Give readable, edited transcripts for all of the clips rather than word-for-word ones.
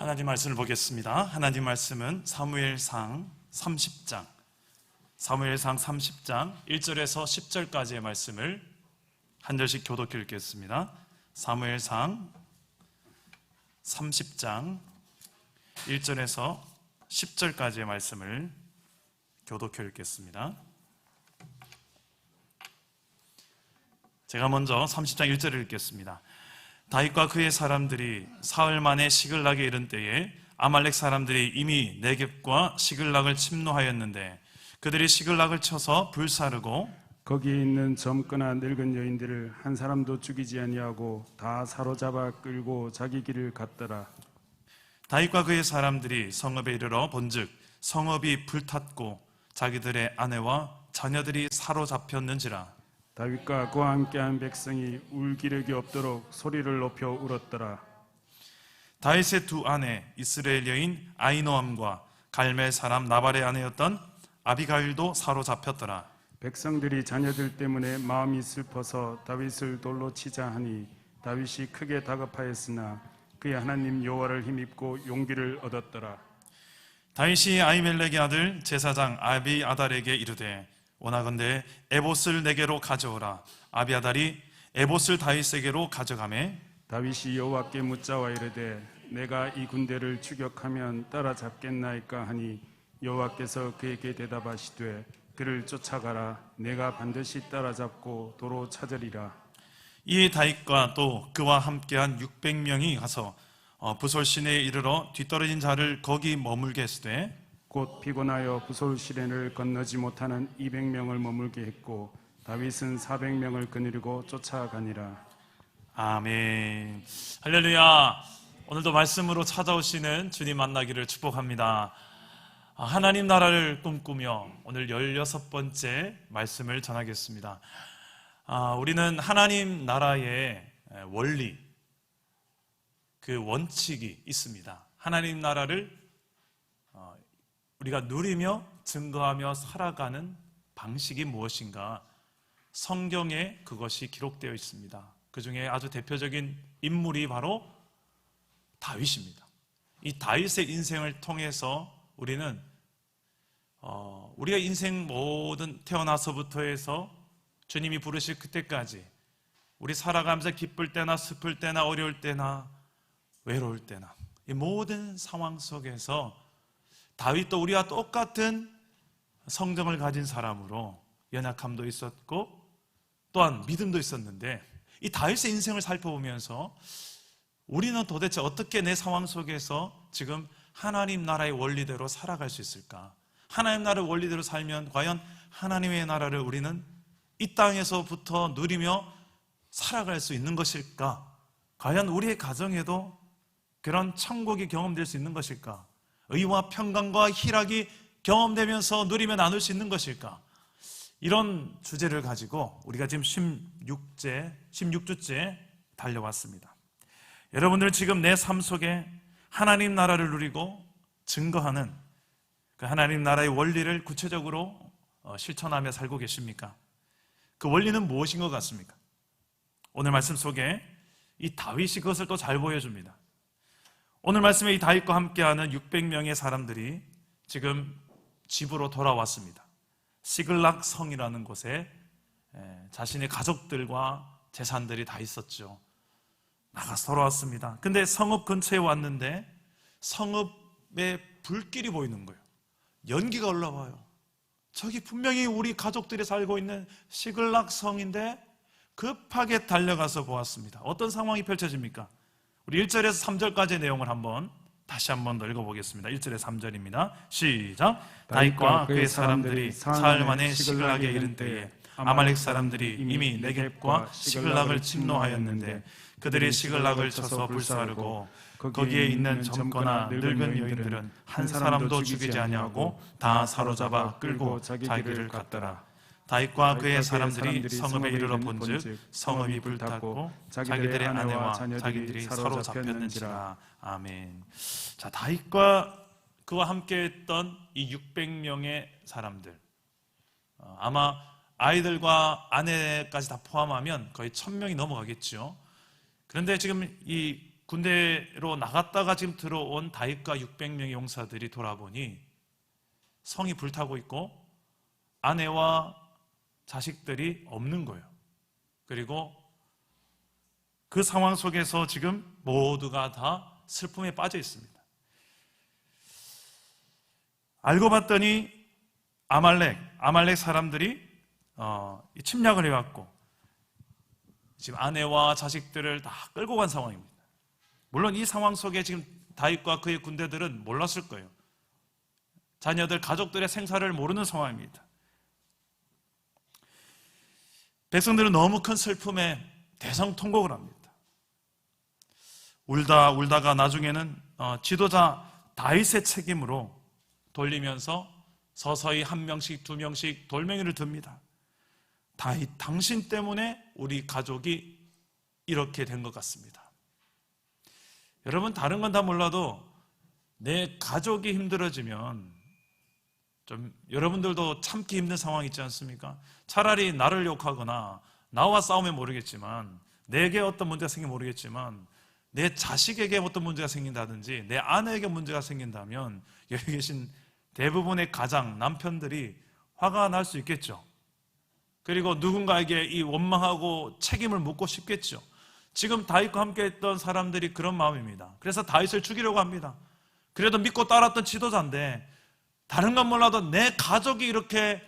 하나님 말씀을 보겠습니다. 하나님 말씀은 사무엘상 30장 1절에서 10절까지의 말씀을 한 절씩 교독해 읽겠습니다. 사무엘상 30장 1절에서 10절까지의 말씀을 교독해 읽겠습니다. 제가 먼저 30장 1절을 읽겠습니다. 다윗과 그의 사람들이 사흘 만에 시글락에 이른 때에 아말렉 사람들이 이미 네겝과 시글락을 침노하였는데 그들이 시글락을 쳐서 불사르고 거기에 있는 젊거나 늙은 여인들을 한 사람도 죽이지 아니하고 다 사로잡아 끌고 자기 길을 갔더라. 다윗과 그의 사람들이 성읍에 이르러 본즉 성읍이 불탔고 자기들의 아내와 자녀들이 사로잡혔는지라. 다윗과 그와 함께한 백성이 울 기력이 없도록 소리를 높여 울었더라. 다윗의 두 아내 이스라엘 여인 아히노암과 갈멜 사람 나발의 아내였던 아비가일도 사로잡혔더라. 백성들이 자녀들 때문에 마음이 슬퍼서 다윗을 돌로 치자 하니 다윗이 크게 다급하였으나 그의 하나님 여호와를 힘입고 용기를 얻었더라. 다윗이 아히멜렉의 아들 제사장 아비아달에게 이르되 원하건대 에봇을 내게로 가져오라. 아비아달이 에봇을 다윗에게로 가져가매 다윗이 여호와께 묻자와 이르되 내가 이 군대를 추격하면 따라잡겠나이까 하니 여호와께서 그에게 대답하시되 그를 쫓아가라. 내가 반드시 따라잡고 도로 찾으리라. 이에 다윗과 또 그와 함께한 600명이 가서 부솔 시내에 이르러 뒤떨어진 자를 거기 머물게 했으되 곧 피곤하여 부솔 시내를 건너지 못하는 200명을 머물게 했고 다윗은 400명을 거느리고 쫓아가니라. 아멘. 할렐루야. 오늘도 말씀으로 찾아오시는 주님 만나기를 축복합니다. 하나님 나라를 꿈꾸며 오늘 16번째 말씀을 전하겠습니다. 우리는 하나님 나라의 원리, 그 원칙이 있습니다. 하나님 나라를 우리가 누리며 증거하며 살아가는 방식이 무엇인가? 성경에 그것이 기록되어 있습니다. 그 중에 아주 대표적인 인물이 바로 다윗입니다. 이 다윗의 인생을 통해서 우리는 우리가 인생 모든 태어나서부터 해서 주님이 부르실 그때까지 우리 살아가면서 기쁠 때나 슬플 때나 어려울 때나 외로울 때나 이 모든 상황 속에서 다윗도 우리와 똑같은 성정을 가진 사람으로 연약함도 있었고 또한 믿음도 있었는데 이 다윗의 인생을 살펴보면서 우리는 도대체 어떻게 내 상황 속에서 지금 하나님 나라의 원리대로 살아갈 수 있을까? 하나님 나라의 원리대로 살면 과연 하나님의 나라를 우리는 이 땅에서부터 누리며 살아갈 수 있는 것일까? 과연 우리의 가정에도 그런 천국이 경험될 수 있는 것일까? 의와 평강과 희락이 경험되면서 누리며 나눌 수 있는 것일까? 이런 주제를 가지고 우리가 지금 16주째 달려왔습니다. 여러분들 지금 내 삶 속에 하나님 나라를 누리고 증거하는 그 하나님 나라의 원리를 구체적으로 실천하며 살고 계십니까? 그 원리는 무엇인 것 같습니까? 오늘 말씀 속에 이 다윗이 그것을 또 잘 보여줍니다. 오늘 말씀에 이 다윗과 함께하는 600명의 사람들이 지금 집으로 돌아왔습니다. 시글락 성이라는 곳에 자신의 가족들과 재산들이 다 있었죠. 나가서 돌아왔습니다. 근데 성읍 근처에 왔는데 성읍에 불길이 보이는 거예요. 연기가 올라와요. 저기 분명히 우리 가족들이 살고 있는 시글락 성인데 급하게 달려가서 보았습니다. 어떤 상황이 펼쳐집니까? 우리 1절에서 3절까지의 내용을 다시 한 번 더 읽어보겠습니다. 1절에서 3절입니다. 시작. 다윗과 그의 사람들이 사흘 만에 시글락에 이른 때에 아말렉 사람들이 이미 네겝과 시글락을 침노하였는데 그들이 시글락을 쳐서 불사르고 거기에 있는 젊거나 늙은 여인들은 한 사람도 죽이지 아니하고 다 사로잡아 끌고 자기를 갔더라. 다윗과 그의 사람들이 성읍에 이르러 본즉 성읍이 불탔고 자기들의 아내와 자기들이 사로잡혔는지라. 아멘. 자, 다윗과 그와 함께했던 이 600명의 사람들, 아마 아이들과 아내까지 다 포함하면 거의 1000명이 넘어가겠죠. 그런데 지금 이 군대로 나갔다가 지금 들어온 다윗과 600명의 용사들이 돌아보니 성이 불타고 있고 아내와 자식들이 없는 거예요. 그리고 그 상황 속에서 지금 모두가 다 슬픔에 빠져 있습니다. 알고 봤더니 아말렉 사람들이 침략을 해왔고 지금 아내와 자식들을 다 끌고 간 상황입니다. 물론 이 상황 속에 지금 다윗과 그의 군대들은 몰랐을 거예요. 자녀들, 가족들의 생사를 모르는 상황입니다. 백성들은 너무 큰 슬픔에 대성통곡을 합니다. 울다가 나중에는 지도자 다윗의 책임으로 돌리면서 서서히 한 명씩 두 명씩 돌멩이를 듭니다. 다윗, 당신 때문에 우리 가족이 이렇게 된 것 같습니다. 여러분, 다른 건 다 몰라도 내 가족이 힘들어지면 좀 여러분들도 참기 힘든 상황 있지 않습니까? 차라리 나를 욕하거나 나와 싸우면 모르겠지만, 내게 어떤 문제가 생기면 모르겠지만 내 자식에게 어떤 문제가 생긴다든지 내 아내에게 문제가 생긴다면 여기 계신 대부분의 가장, 남편들이 화가 날 수 있겠죠. 그리고 누군가에게 이 원망하고 책임을 묻고 싶겠죠. 지금 다윗과 함께 했던 사람들이 그런 마음입니다. 그래서 다윗을 죽이려고 합니다. 그래도 믿고 따랐던 지도자인데 다른 건 몰라도 내 가족이 이렇게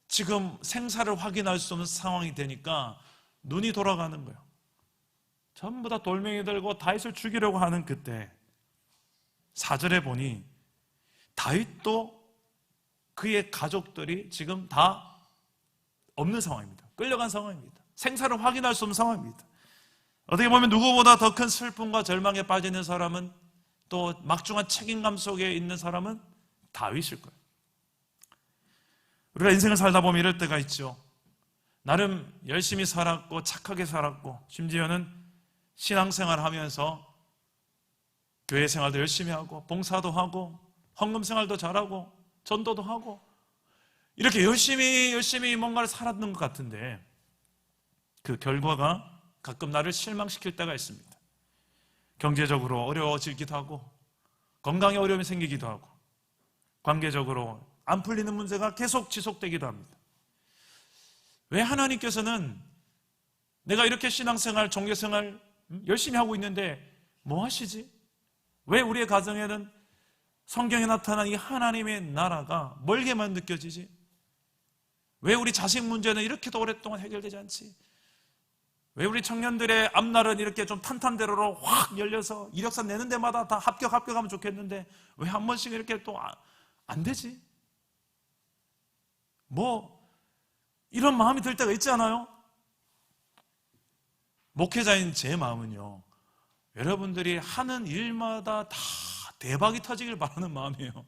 지금 생사를 확인할 수 없는 상황이 되니까 눈이 돌아가는 거예요. 전부 다 돌멩이 들고 다윗을 죽이려고 하는 그때 4절에 보니 다윗도 그의 가족들이 지금 다 없는 상황입니다. 끌려간 상황입니다. 생사를 확인할 수 없는 상황입니다. 어떻게 보면 누구보다 더 큰 슬픔과 절망에 빠지는 사람은, 또 막중한 책임감 속에 있는 사람은 다윗일 거예요. 우리가 인생을 살다 보면 이럴 때가 있죠. 나름 열심히 살았고 착하게 살았고 심지어는 신앙생활 하면서 교회 생활도 열심히 하고 봉사도 하고 헌금 생활도 잘하고 전도도 하고 이렇게 열심히 뭔가를 살았는 것 같은데 그 결과가 가끔 나를 실망시킬 때가 있습니다. 경제적으로 어려워지기도 하고 건강에 어려움이 생기기도 하고 관계적으로 안 풀리는 문제가 계속 지속되기도 합니다. 왜 하나님께서는 내가 이렇게 신앙생활, 종교생활 열심히 하고 있는데 뭐 하시지? 왜 우리의 가정에는 성경에 나타난 이 하나님의 나라가 멀게만 느껴지지? 왜 우리 자식 문제는 이렇게도 오랫동안 해결되지 않지? 왜 우리 청년들의 앞날은 이렇게 좀 탄탄대로로 확 열려서 이력서 내는 데마다 다 합격하면 좋겠는데 왜 한 번씩 이렇게 또 안 되지? 뭐 이런 마음이 들 때가 있지 않아요? 목회자인 제 마음은요, 여러분들이 하는 일마다 다 대박이 터지길 바라는 마음이에요.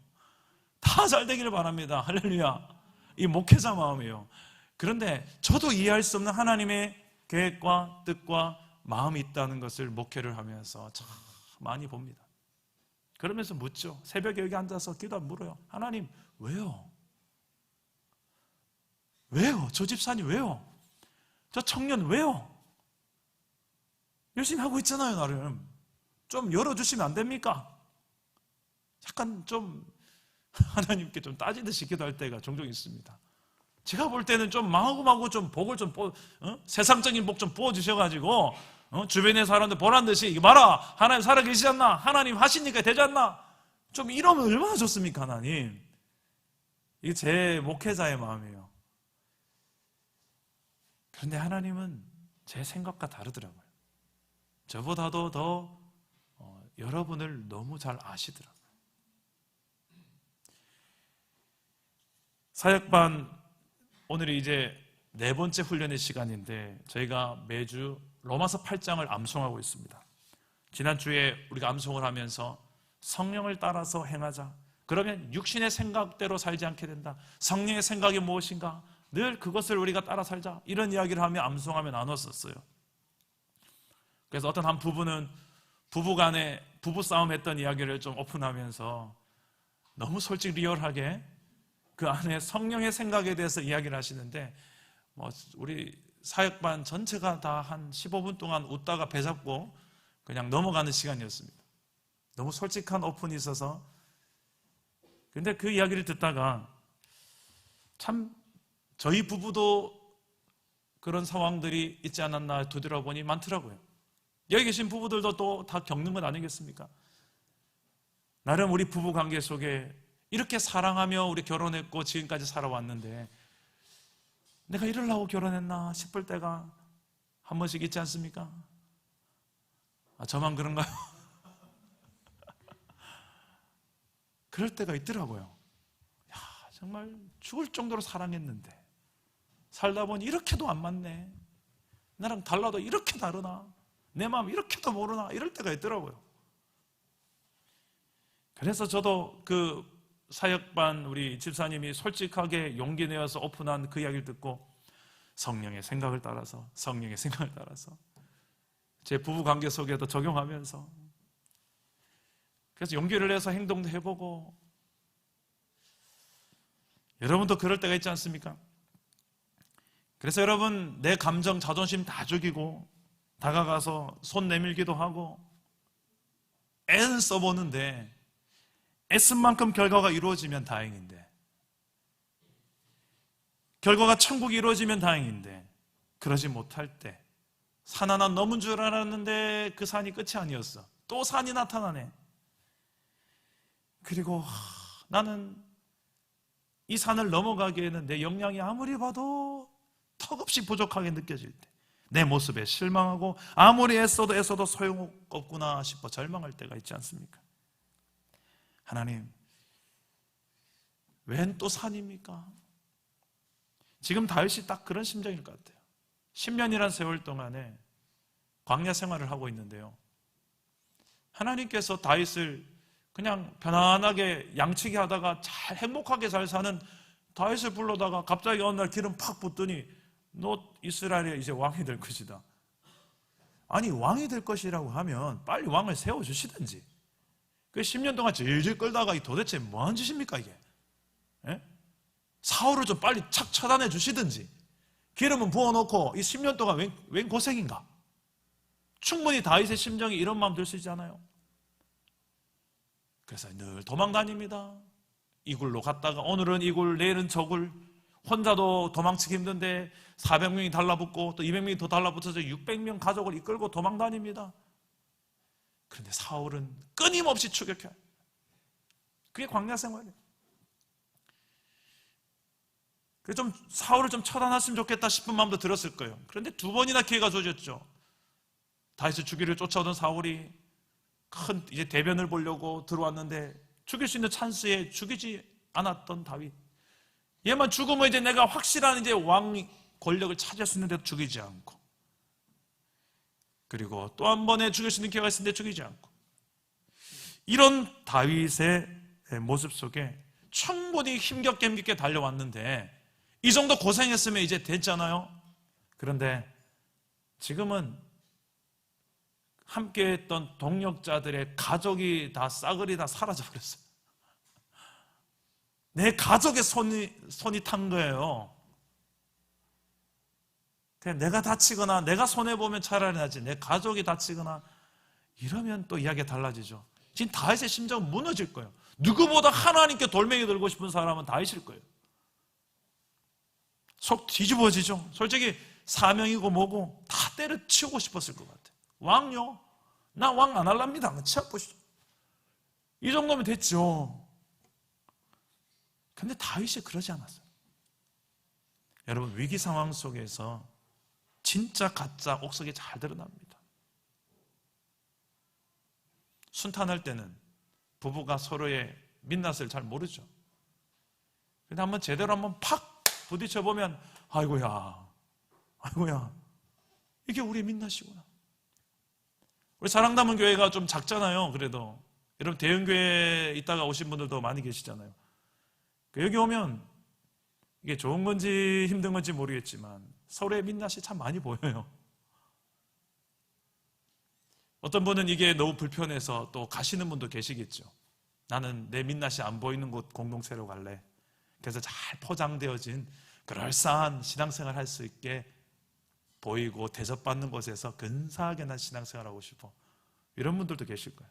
다 잘 되기를 바랍니다. 할렐루야. 이 목회자 마음이에요. 그런데 저도 이해할 수 없는 하나님의 계획과 뜻과 마음이 있다는 것을 목회를 하면서 참 많이 봅니다. 그러면서 묻죠. 새벽에 여기 앉아서 기도 물어요. 하나님, 왜요? 왜요? 저 집사님 왜요? 저 청년 왜요? 열심히 하고 있잖아요, 나름. 좀 열어주시면 안 됩니까? 약간 좀 하나님께 좀 따지듯이 기도할 때가 종종 있습니다. 제가 볼 때는 좀 마구마구 좀 복을 좀 세상적인 복 좀 부어주셔가지고 주변의 사람들 보란 듯이 이게 봐라, 하나님 살아계시지 않나? 하나님 하시니까 되지 않나? 좀 이러면 얼마나 좋습니까, 하나님? 이게 제 목회자의 마음이에요. 그런데 하나님은 제 생각과 다르더라고요. 저보다도 더 여러분을 너무 잘 아시더라고요. 사역반 오늘이 이제 4번째 훈련의 시간인데 저희가 매주 로마서 8장을 암송하고 있습니다. 지난주에 우리가 암송을 하면서 성령을 따라서 행하자. 그러면 육신의 생각대로 살지 않게 된다. 성령의 생각이 무엇인가? 늘 그것을 우리가 따라 살자. 이런 이야기를 하며 암송하며 나눴었어요. 그래서 어떤 한 부부는 부부간에 부부싸움 했던 이야기를 좀 오픈하면서 너무 솔직 리얼하게 그 안에 성령의 생각에 대해서 이야기를 하시는데 우리 사역반 전체가 다 한 15분 동안 웃다가 배 잡고 그냥 넘어가는 시간이었습니다. 너무 솔직한 오픈이 있어서. 근데 그 이야기를 듣다가 참 저희 부부도 그런 상황들이 있지 않았나 되돌아보니 많더라고요. 여기 계신 부부들도 또 다 겪는 건 아니겠습니까? 나름 우리 부부 관계 속에 이렇게 사랑하며 우리 결혼했고 지금까지 살아왔는데 내가 이러려고 결혼했나 싶을 때가 한 번씩 있지 않습니까? 저만 그런가요? 그럴 때가 있더라고요. 야, 정말 죽을 정도로 사랑했는데 살다 보니 이렇게도 안 맞네. 나랑 달라도 이렇게 다르나? 내 마음 이렇게도 모르나? 이럴 때가 있더라고요. 그래서 저도 그 사역반 우리 집사님이 솔직하게 용기 내어서 오픈한 그 이야기를 듣고 성령의 생각을 따라서 제 부부 관계 속에도 적용하면서 그래서 용기를 내서 행동도 해보고 여러분도 그럴 때가 있지 않습니까? 그래서 여러분 내 감정, 자존심 다 죽이고 다가가서 손 내밀기도 하고 애는 써보는데 애쓴 만큼 결과가 이루어지면 다행인데 결과가 천국이 이루어지면 다행인데 그러지 못할 때 산 하나 넘은 줄 알았는데 그 산이 끝이 아니었어. 또 산이 나타나네. 그리고 나는 이 산을 넘어가기에는 내 역량이 아무리 봐도 턱없이 부족하게 느껴질 때 내 모습에 실망하고 아무리 애써도 소용없구나 싶어 절망할 때가 있지 않습니까? 하나님, 웬 또 산입니까? 지금 다윗이 딱 그런 심정일 것 같아요. 10년이란 세월 동안에 광야 생활을 하고 있는데요. 하나님께서 다윗을 그냥 편안하게 양치기 하다가 잘 행복하게 잘 사는 다윗을 불러다가 갑자기 어느 날 기름 팍 붓더니 너 이스라엘의 이제 왕이 될 것이다. 아니 왕이 될 것이라고 하면 빨리 왕을 세워주시든지 그 10년 동안 질질 끌다가 도대체 뭐하는 짓입니까 이게? 예? 사울을 좀 빨리 착 처단해 주시든지 기름은 부어놓고 이 10년 동안 웬 고생인가? 충분히 다윗의 심정이 이런 마음 들 수 있잖아요. 그래서 늘 도망다닙니다. 이 굴로 갔다가 오늘은 이 굴, 내일은 저 굴. 혼자도 도망치기 힘든데 400명이 달라붙고 또 200명이 더 달라붙어서 600명 가족을 이끌고 도망다닙니다. 그런데 사울은 끊임없이 추격해요. 그게 광야 생활이에요. 그래서 좀 사울을 좀 처단했으면 좋겠다 싶은 마음도 들었을 거예요. 그런데 두 번이나 기회가 주어졌죠. 다윗을 죽이려 쫓아오던 사울이 큰 이제 대변을 보려고 들어왔는데 죽일 수 있는 찬스에 죽이지 않았던 다윗. 얘만 죽으면 이제 내가 확실한 이제 왕 권력을 차지할 수 있는데도 죽이지 않고, 그리고 또 한 번에 죽일 수 있는 기회가 있었는데 죽이지 않고, 이런 다윗의 모습 속에 충분히 힘겹게 달려왔는데 이 정도 고생했으면 이제 됐잖아요. 그런데 지금은 함께했던 동력자들의 가족이 다 싸그리 다 사라져 버렸어요. 내 가족의 손이 탄 거예요. 그냥 내가 다치거나 내가 손해보면 차라리 나지 내 가족이 다치거나 이러면 또 이야기가 달라지죠. 지금 다윗의 심정은 무너질 거예요. 누구보다 하나님께 돌멩이 들고 싶은 사람은 다윗일 거예요. 속 뒤집어지죠. 솔직히 사명이고 뭐고 다 때려치우고 싶었을 것 같아요. 왕요? 나 왕 안 할랍니다. 치아보시죠. 이 정도면 됐죠. 근데 다윗이 그러지 않았어요. 여러분, 위기 상황 속에서 진짜 가짜 옥석이 잘 드러납니다. 순탄할 때는 부부가 서로의 민낯을 잘 모르죠. 근데 한번 제대로 한번 팍 부딪혀보면 아이고야 이게 우리의 민낯이구나. 우리 사랑담은 교회가 좀 작잖아요. 그래도 여러분 대형교회에 있다가 오신 분들도 많이 계시잖아요. 여기 오면 이게 좋은 건지 힘든 건지 모르겠지만 서로의 민낯이 참 많이 보여요. 어떤 분은 이게 너무 불편해서 또 가시는 분도 계시겠죠. 나는 내 민낯이 안 보이는 곳 공동체로 갈래. 그래서 잘 포장되어진 그럴싸한 신앙생활 할 수 있게 보이고 대접받는 곳에서 근사하게 난 신앙생활 하고 싶어. 이런 분들도 계실 거예요.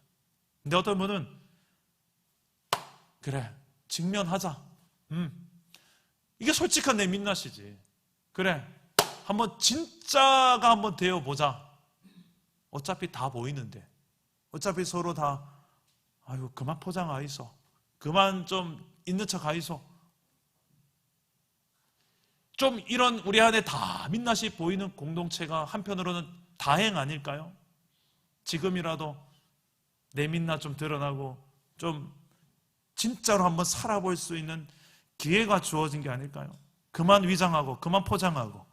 근데 어떤 분은 그래, 직면하자. 이게 솔직한 내 민낯이지. 그래, 한번 진짜가 한번 되어보자. 어차피 다 보이는데, 어차피 서로 다 아유 그만 포장 아이소, 그만 좀 있는 척 아이소. 좀 이런 우리 안에 다 민낯이 보이는 공동체가 한편으로는 다행 아닐까요? 지금이라도 내 민낯 좀 드러나고 좀 진짜로 한번 살아볼 수 있는 기회가 주어진 게 아닐까요? 그만 위장하고 그만 포장하고.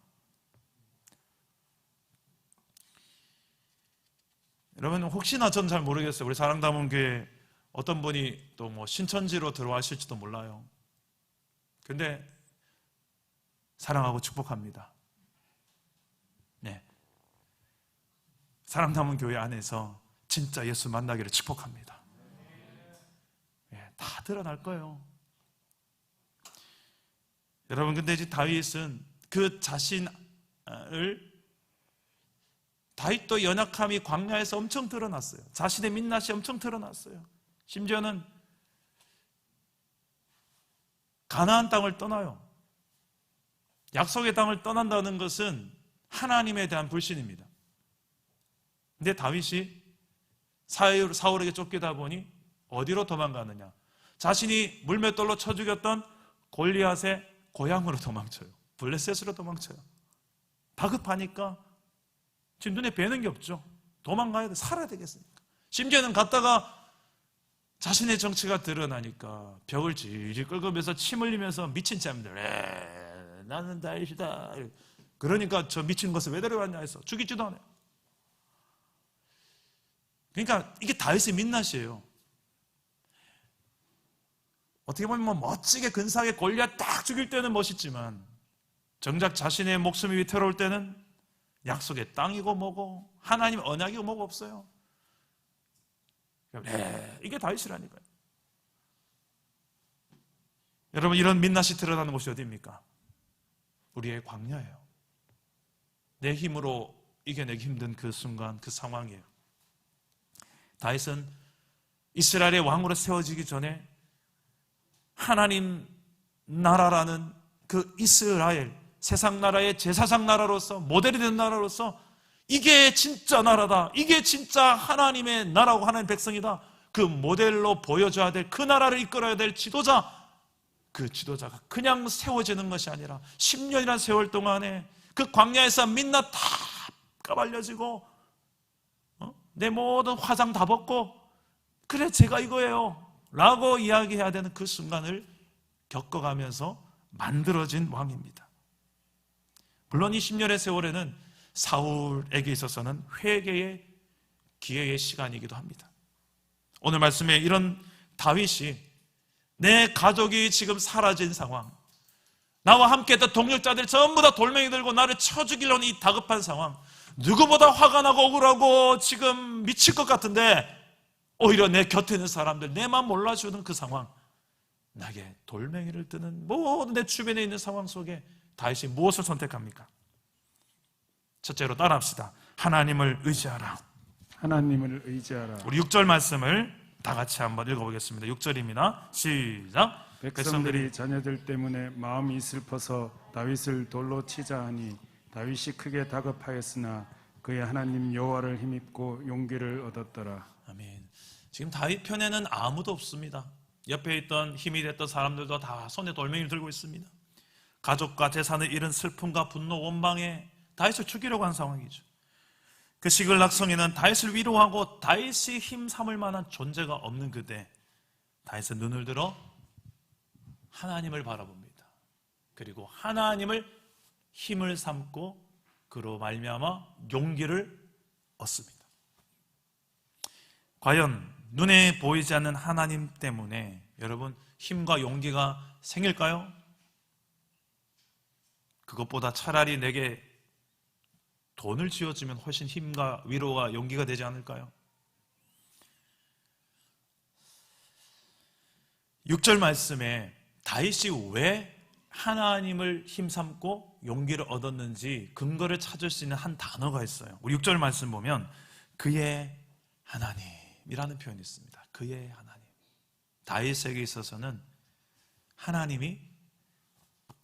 여러분 혹시나 전 잘 모르겠어요. 우리 사랑담원교회 어떤 분이 또 뭐 신천지로 들어와실지도 몰라요. 근데 사랑하고 축복합니다. 네, 사랑담원교회 안에서 진짜 예수 만나기를 축복합니다. 네, 다 드러날 거예요. 여러분 근데 이제 다윗은 그 자신을 다윗도 연약함이 광야에서 엄청 드러났어요. 자신의 민낯이 엄청 드러났어요. 심지어는 가나안 땅을 떠나요. 약속의 땅을 떠난다는 것은 하나님에 대한 불신입니다. 근데 다윗이 사울에게 쫓기다 보니 어디로 도망가느냐? 자신이 물맷돌로 쳐 죽였던 골리앗의 고향으로 도망쳐요. 블레셋으로 도망쳐요. 다급하니까 지금 눈에 뵈는 게 없죠. 도망가야 돼. 살아야 되겠으니까. 심지어는 갔다가 자신의 정체가 드러나니까 벽을 질질 긁으면서 침 흘리면서 미친 짬들 나는 다윗이다. 그러니까 저 미친 것을 왜 데려왔냐 해서 죽이지도 않아요. 그러니까 이게 다윗의 민낯이에요. 어떻게 보면 뭐 멋지게 근사하게 골리앗 딱 죽일 때는 멋있지만 정작 자신의 목숨이 위태로울 때는 약속의 땅이고 뭐고 하나님 언약이고 뭐고 없어요. 이게 다윗이라니까요. 여러분 이런 민낯이 드러나는 곳이 어디입니까? 우리의 광야예요. 내 힘으로 이겨내기 힘든 그 순간, 그 상황이에요. 다윗은 이스라엘의 왕으로 세워지기 전에 하나님 나라라는 그 이스라엘, 세상 나라의 제사장 나라로서 모델이 된 나라로서 이게 진짜 나라다, 이게 진짜 하나님의 나라고 하나님의 백성이다, 그 모델로 보여줘야 될, 그 나라를 이끌어야 될 지도자, 그 지도자가 그냥 세워지는 것이 아니라 10년이라는 세월 동안에 그 광야에서 민낯 다 까발려지고 내 모든 화장 다 벗고 그래 제가 이거예요 라고 이야기해야 되는 그 순간을 겪어가면서 만들어진 왕입니다. 물론 이 10년의 세월에는 사울에게 있어서는 회개의 기회의 시간이기도 합니다. 오늘 말씀에 이런 다윗이 내 가족이 지금 사라진 상황, 나와 함께했던 동력자들 전부 다 돌멩이 들고 나를 쳐 죽이려는 이 다급한 상황, 누구보다 화가 나고 억울하고 지금 미칠 것 같은데 오히려 내 곁에 있는 사람들, 내만 몰라주는 그 상황, 나에게 돌멩이를 뜨는 모든 내 주변에 있는 상황 속에 다윗이 무엇을 선택합니까? 첫째로 따라합시다. 하나님을 의지하라. 하나님을 의지하라. 우리 6절 말씀을 다 같이 한번 읽어보겠습니다. 6절입니다. 시작. 백성들이 자녀들 때문에 마음이 슬퍼서 다윗을 돌로 치자 하니 다윗이 크게 다급하였으나 그의 하나님 여호와를 힘입고 용기를 얻었더라. 아멘. 지금 다윗 편에는 아무도 없습니다. 옆에 있던 힘이 됐던 사람들도 다 손에 돌멩이를 들고 있습니다. 가족과 재산을 잃은 슬픔과 분노, 원망에 다윗을 죽이려고 한 상황이죠. 그 시글락성에는 다윗을 위로하고 다윗이 힘 삼을 만한 존재가 없는 그때 다윗은 눈을 들어 하나님을 바라봅니다. 그리고 하나님을 힘을 삼고 그로 말미암아 용기를 얻습니다. 과연 눈에 보이지 않는 하나님 때문에 여러분 힘과 용기가 생길까요? 그것보다 차라리 내게 돈을 쥐어주면 훨씬 힘과 위로가 용기가 되지 않을까요? 6절 말씀에 다윗이 왜 하나님을 힘삼고 용기를 얻었는지 근거를 찾을 수 있는 한 단어가 있어요. 우리 6절 말씀 보면 그의 하나님이라는 표현이 있습니다. 그의 하나님. 다윗에게 있어서는 하나님이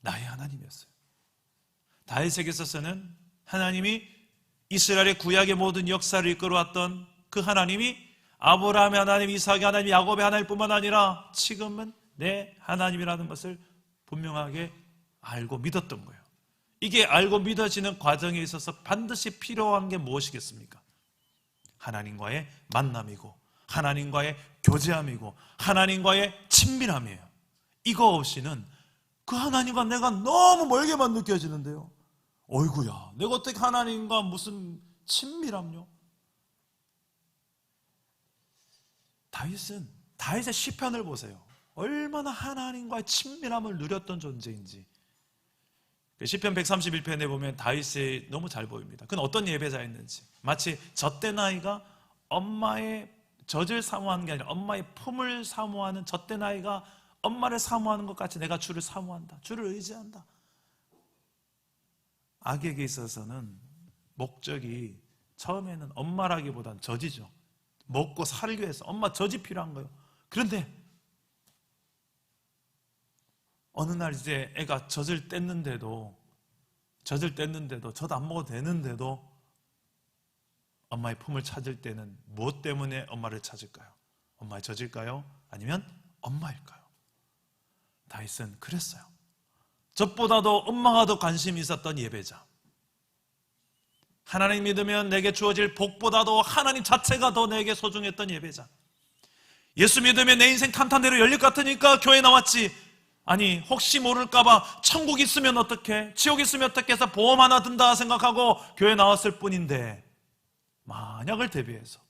나의 하나님이었어요. 다윗에게 있어서는 하나님이 이스라엘의 구약의 모든 역사를 이끌어왔던 그 하나님이 아브라함의 하나님, 이삭의 하나님, 야곱의 하나님뿐만 아니라 지금은 내 하나님이라는 것을 분명하게 알고 믿었던 거예요. 이게 알고 믿어지는 과정에 있어서 반드시 필요한 게 무엇이겠습니까? 하나님과의 만남이고 하나님과의 교제함이고 하나님과의 친밀함이에요. 이거 없이는 그 하나님과 내가 너무 멀게만 느껴지는데요. 어이구야, 내가 어떻게 하나님과 무슨 친밀함요? 다윗의 시편을 보세요. 얼마나 하나님과의 친밀함을 누렸던 존재인지. 시편 131편에 보면 다윗이 너무 잘 보입니다. 그는 어떤 예배자였는지, 마치 젖된 아이가 엄마의 젖을 사모하는 게 아니라 엄마의 품을 사모하는 젖된 아이가 엄마를 사모하는 것 같이 내가 주를 사모한다, 주를 의지한다. 악에게 있어서는 목적이 처음에는 엄마라기보단 젖이죠. 먹고 살기 위해서 엄마 젖이 필요한 거예요. 그런데 어느 날 이제 애가 젖을 뗐는데도 젖 안 먹어도 되는데도 엄마의 품을 찾을 때는 무엇 때문에 엄마를 찾을까요? 엄마의 젖일까요? 아니면 엄마일까요? 다윗은 그랬어요. 젖보다도 엄마가 더 관심이 있었던 예배자. 하나님 믿으면 내게 주어질 복보다도 하나님 자체가 더 내게 소중했던 예배자. 예수 믿으면 내 인생 탄탄대로 열릴 것 같으니까 교회 나왔지. 아니, 혹시 모를까봐 천국 있으면 어떡해, 지옥 있으면 어떡해 해서 보험 하나 든다 생각하고 교회 나왔을 뿐인데, 만약을 대비해서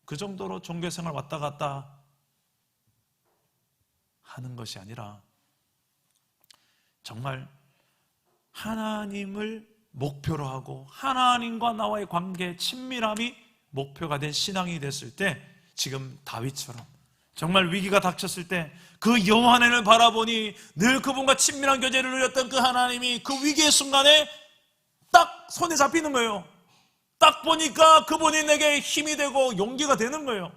그 정도로 종교생활 왔다 갔다 하는 것이 아니라 정말 하나님을 목표로 하고 하나님과 나와의 관계, 친밀함이 목표가 된 신앙이 됐을 때, 지금 다윗처럼 정말 위기가 닥쳤을 때 그 여호와 하나님을 바라보니 늘 그분과 친밀한 교제를 누렸던 그 하나님이 그 위기의 순간에 딱 손에 잡히는 거예요. 딱 보니까 그분이 내게 힘이 되고 용기가 되는 거예요.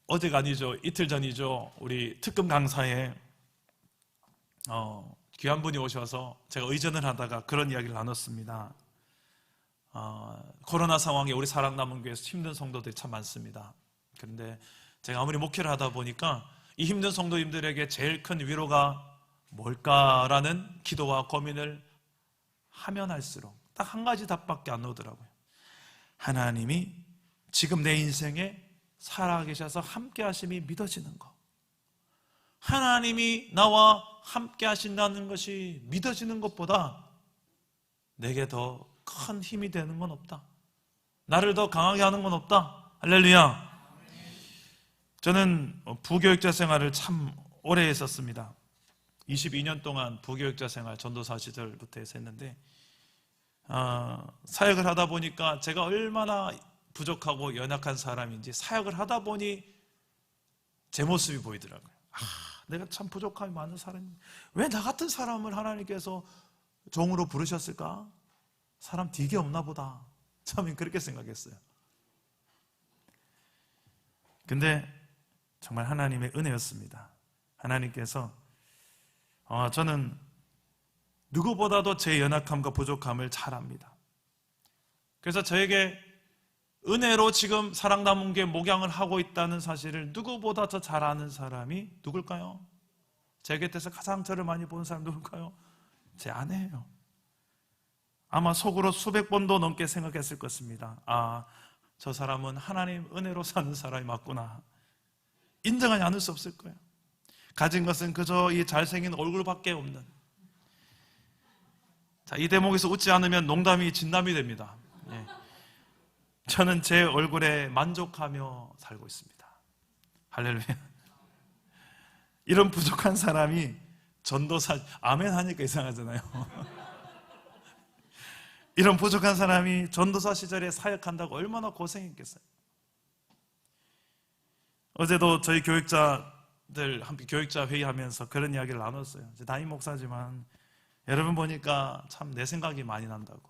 어제가 아니죠, 이틀 전이죠. 우리 특금 강사에 귀한 분이 오셔서 제가 의전을 하다가 그런 이야기를 나눴습니다. 코로나 상황에 우리 사랑남은교회에서 힘든 성도들이 참 많습니다. 그런데 제가 아무리 목회를 하다 보니까 이 힘든 성도님들에게 제일 큰 위로가 뭘까라는 기도와 고민을 하면 할수록 딱 한 가지 답밖에 안 나오더라고요. 하나님이 지금 내 인생에 살아계셔서 함께 하심이 믿어지는 것. 하나님이 나와 함께 하신다는 것이 믿어지는 것보다 내게 더 큰 힘이 되는 건 없다. 나를 더 강하게 하는 건 없다. 할렐루야. 저는 부교육자 생활을 참 오래 했었습니다. 22년 동안 부교육자 생활, 전도사 시절부터 해서 했는데, 사역을 하다 보니까 제가 얼마나 부족하고 연약한 사람인지 사역을 하다 보니 제 모습이 보이더라고요. 내가 참 부족함이 많은 사람인데 왜 나 같은 사람을 하나님께서 종으로 부르셨을까? 사람 되게 없나 보다. 처음엔 그렇게 생각했어요. 근데 정말 하나님의 은혜였습니다. 하나님께서 저는 누구보다도 제 연약함과 부족함을 잘 압니다. 그래서 저에게 은혜로 지금 사랑남은교회 목양을 하고 있다는 사실을 누구보다 더 잘 아는 사람이 누굴까요? 제 곁에서 가장 저를 많이 본 사람 누굴까요? 제 아내예요. 아마 속으로 수백 번도 넘게 생각했을 것입니다. 저 사람은 하나님 은혜로 사는 사람이 맞구나. 인정하지 않을 수 없을 거예요. 가진 것은 그저 이 잘생긴 얼굴밖에 없는. 자, 이 대목에서 웃지 않으면 농담이 진담이 됩니다. 예. 저는 제 얼굴에 만족하며 살고 있습니다. 할렐루야. 이런 부족한 사람이 전도사, 아멘 하니까 이상하잖아요. 이런 부족한 사람이 전도사 시절에 사역한다고 얼마나 고생했겠어요. 어제도 저희 교육자 목사님들 함께 교육자 회의하면서 그런 이야기를 나눴어요. 담임 목사지만 여러분 보니까 참 내 생각이 많이 난다고.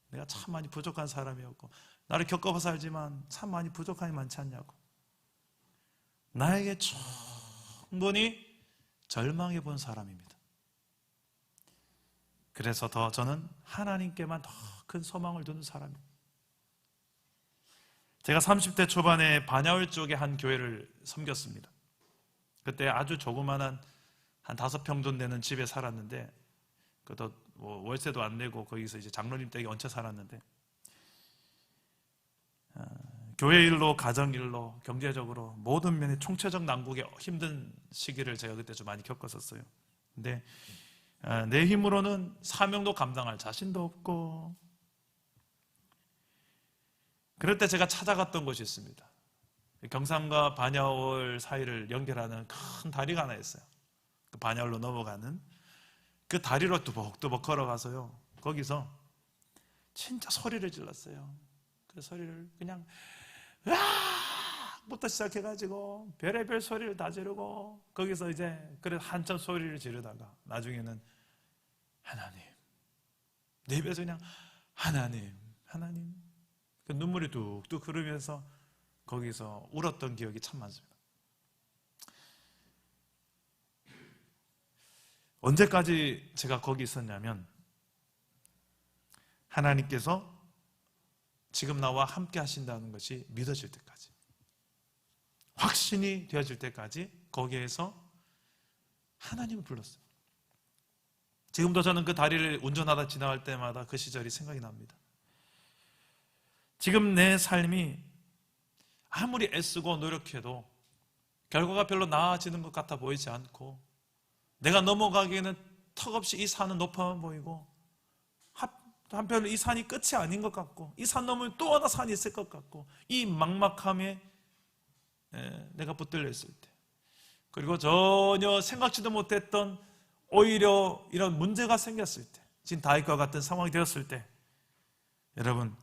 내가 참 많이 부족한 사람이었고 나를 겪어서 살지만 참 많이 부족함이 많지 않냐고. 나에게 충분히 절망해 본 사람입니다. 그래서 더 저는 하나님께만 더 큰 소망을 두는 사람입니다. 제가 30대 초반에 반야울 쪽에 한 교회를 섬겼습니다. 그때 아주 조그만한 한 5평 돈 되는 집에 살았는데 그것도 뭐 월세도 안 내고 거기서 이제 장로님 댁에 얹혀 살았는데 교회 일로 가정 일로 경제적으로 모든 면에 총체적 난국의 힘든 시기를 제가 그때 좀 많이 겪었었어요. 근데 내 힘으로는 사명도 감당할 자신도 없고 그럴 때 제가 찾아갔던 곳이 있습니다. 경산과 반야월 사이를 연결하는 큰 다리가 하나 있어요. 그 반야월로 넘어가는 그 다리로 뚜벅뚜벅 걸어가서요. 거기서 진짜 소리를 질렀어요. 그 소리를 그냥 으악부터 시작해가지고 별의별 소리를 다 지르고 거기서 이제 그래 한참 소리를 지르다가 나중에는 하나님 내 입에서 그냥 하나님 그 눈물이 뚝뚝 흐르면서 거기서 울었던 기억이 참 많습니다. 언제까지 제가 거기 있었냐면 하나님께서 지금 나와 함께 하신다는 것이 믿어질 때까지, 확신이 되어질 때까지 거기에서 하나님을 불렀어요. 지금도 저는 그 다리를 운전하다 지나갈 때마다 그 시절이 생각이 납니다. 지금 내 삶이 아무리 애쓰고 노력해도 결과가 별로 나아지는 것 같아 보이지 않고 내가 넘어가기에는 턱없이 이 산은 높아만 보이고 한편으로 이 산이 끝이 아닌 것 같고 이 산 넘으면 또 하나 산이 있을 것 같고 이 막막함에 내가 붙들려 있을 때 그리고 전혀 생각지도 못했던 오히려 이런 문제가 생겼을 때 지금 다윗과 같은 상황이 되었을 때 여러분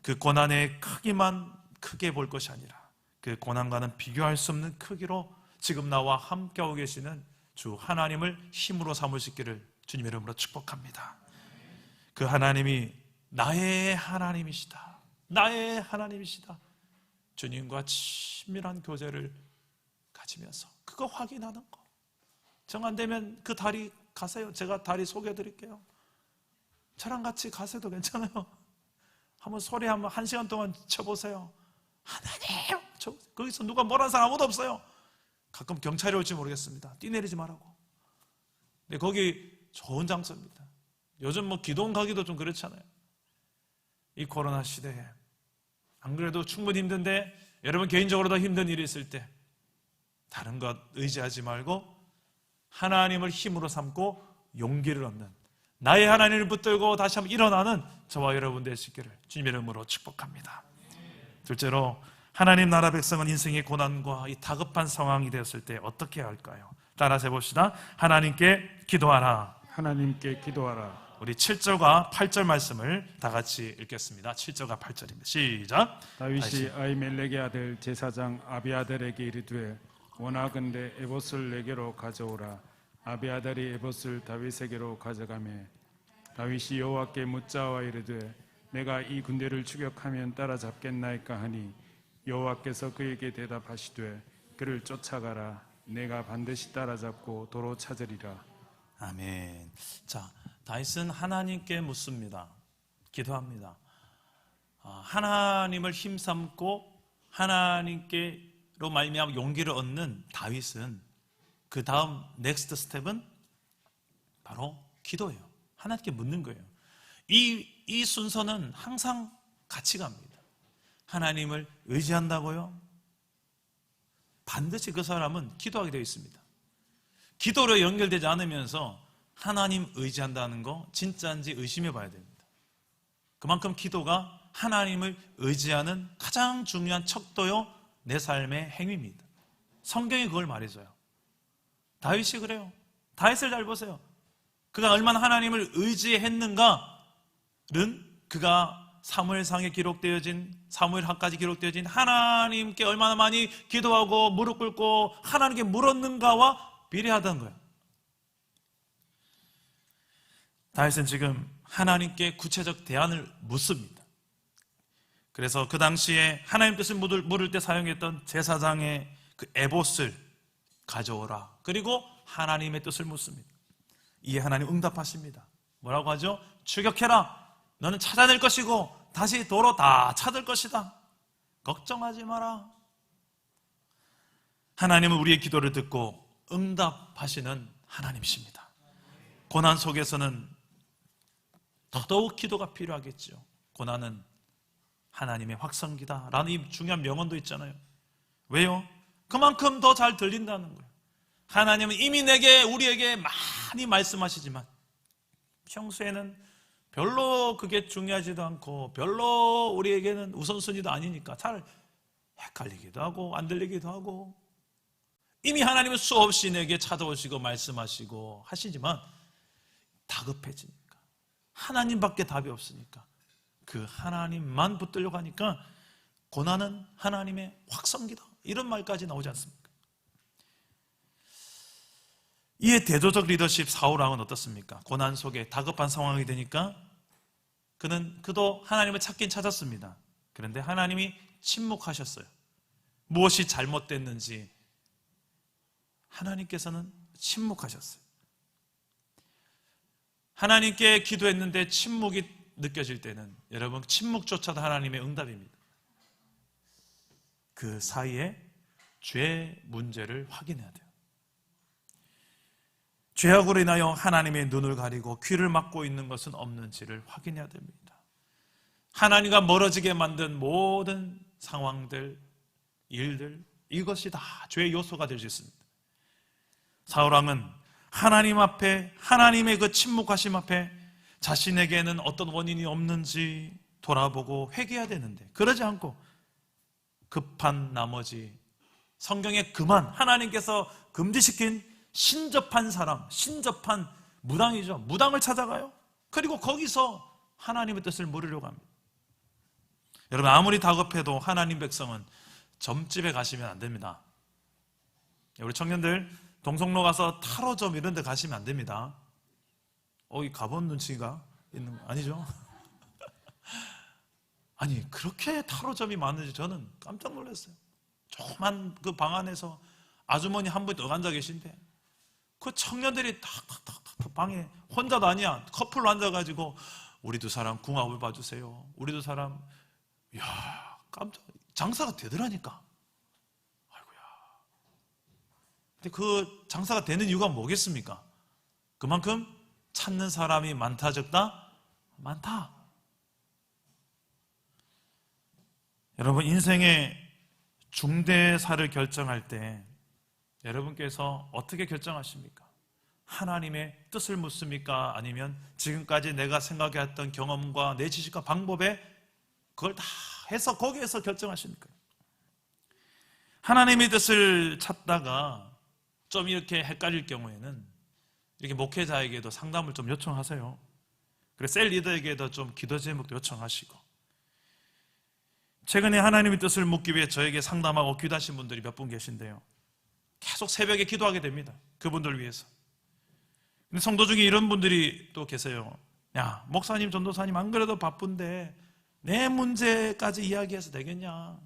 그 고난의 크기만 크게 볼 것이 아니라 그 고난과는 비교할 수 없는 크기로 지금 나와 함께하고 계시는 주 하나님을 힘으로 삼을 수 있기를 주님의 이름으로 축복합니다. 그 하나님이 나의 하나님이시다. 나의 하나님이시다. 주님과 친밀한 교제를 가지면서 그거 확인하는 거. 정 안 되면 그 다리 가세요. 제가 다리 소개해 드릴게요. 저랑 같이 가세도 괜찮아요. 한번 소리 한번 1시간 동안 쳐보세요. 하나님! 거기서 누가 뭐라는 사람 아무도 없어요. 가끔 경찰이 올지 모르겠습니다. 뛰내리지 말라고. 근데 거기 좋은 장소입니다. 요즘 뭐 기도원 가기도 좀 그렇잖아요. 이 코로나 시대에 안 그래도 충분히 힘든데 여러분 개인적으로 더 힘든 일이 있을 때 다른 것 의지하지 말고 하나님을 힘으로 삼고 용기를 얻는 나의 하나님을 붙들고 다시 한번 일어나는 저와 여러분 되시기를 주님의 이름으로 축복합니다. 둘째로 하나님 나라 백성은 인생의 고난과 이 다급한 상황이 되었을 때 어떻게 해야 할까요? 따라서 해봅시다. 하나님께 기도하라. 하나님께 기도하라. 우리 7절과 8절 말씀을 다 같이 읽겠습니다. 7절과 8절입니다. 시작. 다윗이 아히멜렉의 아들 제사장 아비아달에게 이르되 원하건대 에봇을 내게로 가져오라. 아비아달이 에봇을 다윗에게로 가져가매 다윗이 여호와께 묻자와 이르되 내가 이 군대를 추격하면 따라잡겠나이까 하니 여호와께서 그에게 대답하시되 그를 쫓아가라. 내가 반드시 따라잡고 도로 찾으리라. 아멘. 자, 다윗은 하나님께 묻습니다. 기도합니다. 하나님을 힘삼고 하나님께로 말미암아 용기를 얻는 다윗은 그 다음 넥스트 스텝은 바로 기도예요. 하나님께 묻는 거예요. 이 순서는 항상 같이 갑니다. 하나님을 의지한다고요? 반드시 그 사람은 기도하게 되어 있습니다. 기도로 연결되지 않으면서 하나님 의지한다는 거 진짜인지 의심해 봐야 됩니다. 그만큼 기도가 하나님을 의지하는 가장 중요한 척도요 내 삶의 행위입니다. 성경이 그걸 말해줘요. 다윗이 그래요. 다윗을 잘 보세요. 그가 얼마나 하나님을 의지했는가는 그가 사무엘상에 기록되어진, 사무엘하까지 기록되어진 하나님께 얼마나 많이 기도하고 무릎 꿇고 하나님께 물었는가와 비례하던 거예요. 다윗은 지금 하나님께 구체적 대안을 묻습니다. 그래서 그 당시에 하나님 뜻을 물을 때 사용했던 제사장의 그 에봇을 가져오라. 그리고 하나님의 뜻을 묻습니다. 이에 하나님 응답하십니다. 뭐라고 하죠? 추격해라. 너는 찾아낼 것이고 다시 도로 다 찾을 것이다. 걱정하지 마라. 하나님은 우리의 기도를 듣고 응답하시는 하나님이십니다. 고난 속에서는 더더욱 기도가 필요하겠죠. 고난은 하나님의 확성기다 라는 이 중요한 명언도 있잖아요. 왜요? 그만큼 더 잘 들린다는 거예요. 하나님은 이미 우리에게 많이 말씀하시지만 평소에는 별로 그게 중요하지도 않고 별로 우리에게는 우선순위도 아니니까 잘 헷갈리기도 하고 안 들리기도 하고, 이미 하나님은 수없이 내게 찾아오시고 말씀하시고 하시지만 다급해지니까, 하나님밖에 답이 없으니까 그 하나님만 붙들려고 하니까 고난은 하나님의 확성기다, 이런 말까지 나오지 않습니까? 이에 대조적 리더십 사울왕은 어떻습니까? 고난 속에 다급한 상황이 되니까 그도 하나님을 찾긴 찾았습니다. 그런데 하나님이 침묵하셨어요. 무엇이 잘못됐는지 하나님께서는 침묵하셨어요. 하나님께 기도했는데 침묵이 느껴질 때는 여러분, 침묵조차도 하나님의 응답입니다. 그 사이에 죄 문제를 확인해야 돼요. 죄악으로 인하여 하나님의 눈을 가리고 귀를 막고 있는 것은 없는지를 확인해야 됩니다. 하나님과 멀어지게 만든 모든 상황들, 일들, 이것이 다 죄의 요소가 될 수 있습니다. 사울왕은 하나님 앞에, 하나님의 그 침묵하심 앞에 자신에게는 어떤 원인이 없는지 돌아보고 회개해야 되는데, 그러지 않고 급한 나머지 성경에 하나님께서 금지시킨 신접한 사람, 신접한 무당이죠. 무당을 찾아가요. 그리고 거기서 하나님의 뜻을 물으려고 합니다. 여러분, 아무리 다급해도 하나님 백성은 점집에 가시면 안 됩니다. 우리 청년들 동성로 가서 타로점 이런 데 가시면 안 됩니다. 이 가본 눈치가 있는 거 아니죠? 아니, 그렇게 타로점이 많은지 저는 깜짝 놀랐어요. 조그만 그 방 안에서 아주머니 한 분이 더 앉아 계신데 그 청년들이 탁탁탁탁 방에 혼자도 아니야, 커플로 앉아가지고 우리 두 사람 궁합을 봐주세요. 우리 두 사람, 이야, 깜짝, 장사가 되더라니까. 아이고야. 근데 그 장사가 되는 이유가 뭐겠습니까? 그만큼 찾는 사람이 많다 적다? 많다. 여러분, 인생의 중대사를 결정할 때 여러분께서 어떻게 결정하십니까? 하나님의 뜻을 묻습니까? 아니면 지금까지 내가 생각해왔던 경험과 내 지식과 방법에 그걸 다 해서 거기에서 결정하십니까? 하나님의 뜻을 찾다가 좀 이렇게 헷갈릴 경우에는 이렇게 목회자에게도 상담을 좀 요청하세요. 그리고 셀 리더에게도 좀 기도 제목도 요청하시고. 최근에 하나님의 뜻을 묻기 위해 저에게 상담하고 귀다신 분들이 몇 분 계신데요. 계속 새벽에 기도하게 됩니다. 그분들 위해서. 근데 성도 중에 이런 분들이 또 계세요. 야, 목사님, 전도사님, 안 그래도 바쁜데 내 문제까지 이야기해서 되겠냐?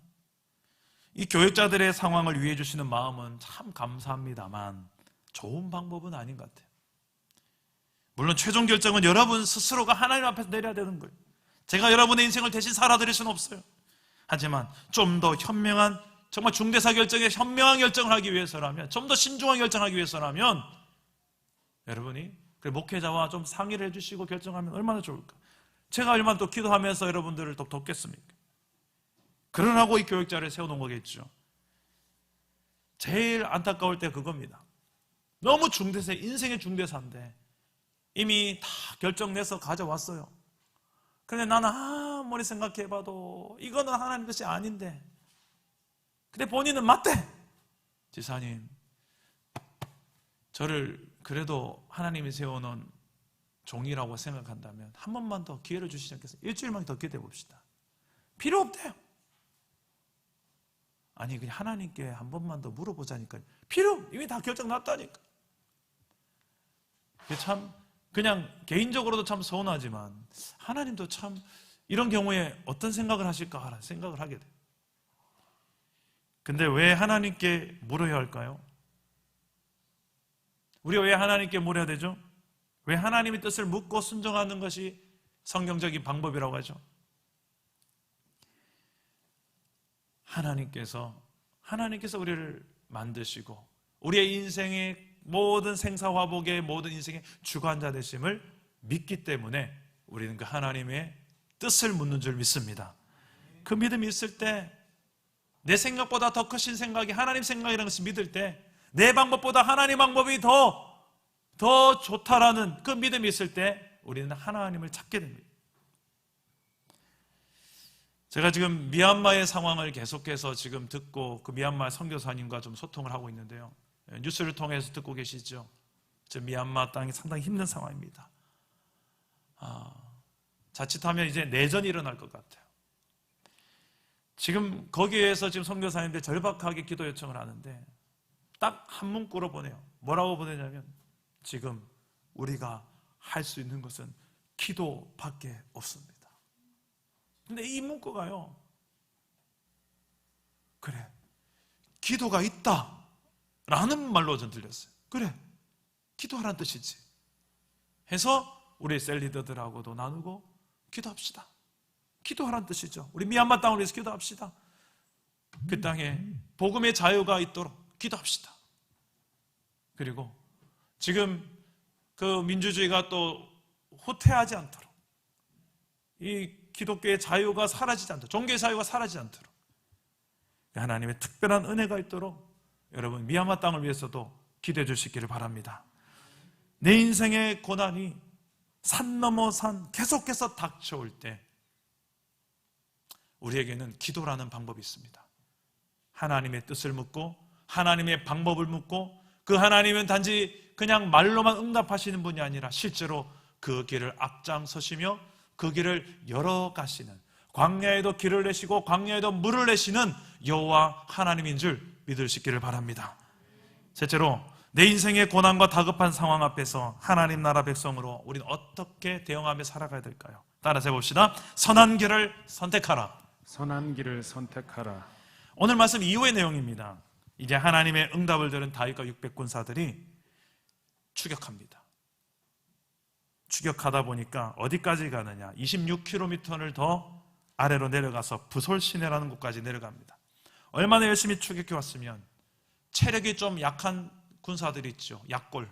이 교역자들의 상황을 위해 주시는 마음은 참 감사합니다만 좋은 방법은 아닌 것 같아요. 물론 최종 결정은 여러분 스스로가 하나님 앞에서 내려야 되는 거예요. 제가 여러분의 인생을 대신 살아드릴 수는 없어요. 하지만 좀 더 현명한, 정말 중대사 결정에 현명한 결정을 하기 위해서라면, 좀 더 신중한 결정하기 위해서라면 여러분이 목회자와 좀 상의를 해주시고 결정하면 얼마나 좋을까? 제가 얼마나 또 기도하면서 여러분들을 또 돕겠습니까? 그러라고 이 교육자를 세워놓은 거겠죠. 제일 안타까울 때 그겁니다. 너무 중대사, 인생의 중대사인데 이미 다 결정내서 가져왔어요. 그런데 나는 아무리 생각해봐도 이거는 하나님 뜻이 아닌데, 근데 본인은 맞대. 지사님, 저를 그래도 하나님이 세워놓은 종이라고 생각한다면 한 번만 더 기회를 주시지 않겠어요? 일주일만 더 기대해 봅시다. 필요 없대요. 아니 그냥 하나님께 한 번만 더 물어보자니까요. 필요 이미 다 결정났다니까. 참 그냥 개인적으로도 참 서운하지만 하나님도 참 이런 경우에 어떤 생각을 하실까 하는 생각을 하게 돼요. 근데 왜 하나님께 물어야 할까요? 우리가 왜 하나님께 물어야 되죠? 왜 하나님의 뜻을 묻고 순종하는 것이 성경적인 방법이라고 하죠? 하나님께서 우리를 만드시고 우리의 인생의 모든 생사화복의 모든 인생의 주관자 되심을 믿기 때문에 우리는 그 하나님의 뜻을 묻는 줄 믿습니다. 그 믿음이 있을 때 내 생각보다 더 크신 생각이 하나님 생각이라는 것을 믿을 때 내 방법보다 하나님 방법이 더 좋다라는 그 믿음이 있을 때 우리는 하나님을 찾게 됩니다. 제가 지금 미얀마의 상황을 계속해서 지금 듣고 그 미얀마 선교사님과 좀 소통을 하고 있는데요. 뉴스를 통해서 듣고 계시죠? 지금 미얀마 땅이 상당히 힘든 상황입니다. 자칫하면 이제 내전이 일어날 것 같아요. 지금 거기에서 지금 선교사님들 절박하게 기도 요청을 하는데 딱 한 문구로 보내요. 뭐라고 보내냐면 지금 우리가 할 수 있는 것은 기도밖에 없습니다. 근데 이 문구가요, 그래 기도가 있다 라는 말로 전 들렸어요. 그래 기도하라는 뜻이지 해서 우리 셀리더들하고도 나누고 기도합시다. 기도하라는 뜻이죠. 우리 미얀마 땅을 위해서 기도합시다. 그 땅에 복음의 자유가 있도록 기도합시다. 그리고 지금 그 민주주의가 또 후퇴하지 않도록 이 기독교의 자유가 사라지지 않도록 종교의 자유가 사라지지 않도록 하나님의 특별한 은혜가 있도록 여러분 미얀마 땅을 위해서도 기도해 주시기를 바랍니다. 내 인생의 고난이 산 넘어 산 계속해서 닥쳐올 때 우리에게는 기도라는 방법이 있습니다. 하나님의 뜻을 묻고 하나님의 방법을 묻고 그 하나님은 단지 그냥 말로만 응답하시는 분이 아니라 실제로 그 길을 앞장서시며 그 길을 열어가시는 광야에도 길을 내시고 광야에도 물을 내시는 여호와 하나님인 줄 믿으시기를 바랍니다. 셋째로 내 인생의 고난과 다급한 상황 앞에서 하나님 나라 백성으로 우리는 어떻게 대응하며 살아가야 될까요? 따라서 해봅시다. 선한 길을 선택하라. 선한 길을 선택하라. 오늘 말씀 이후의 내용입니다. 이제 하나님의 응답을 들은 다윗과 600군사들이 추격합니다. 추격하다 보니까 어디까지 가느냐? 26km를 더 아래로 내려가서 부솔 시내라는 곳까지 내려갑니다. 얼마나 열심히 추격해 왔으면 체력이 좀 약한 군사들이 있죠. 약골.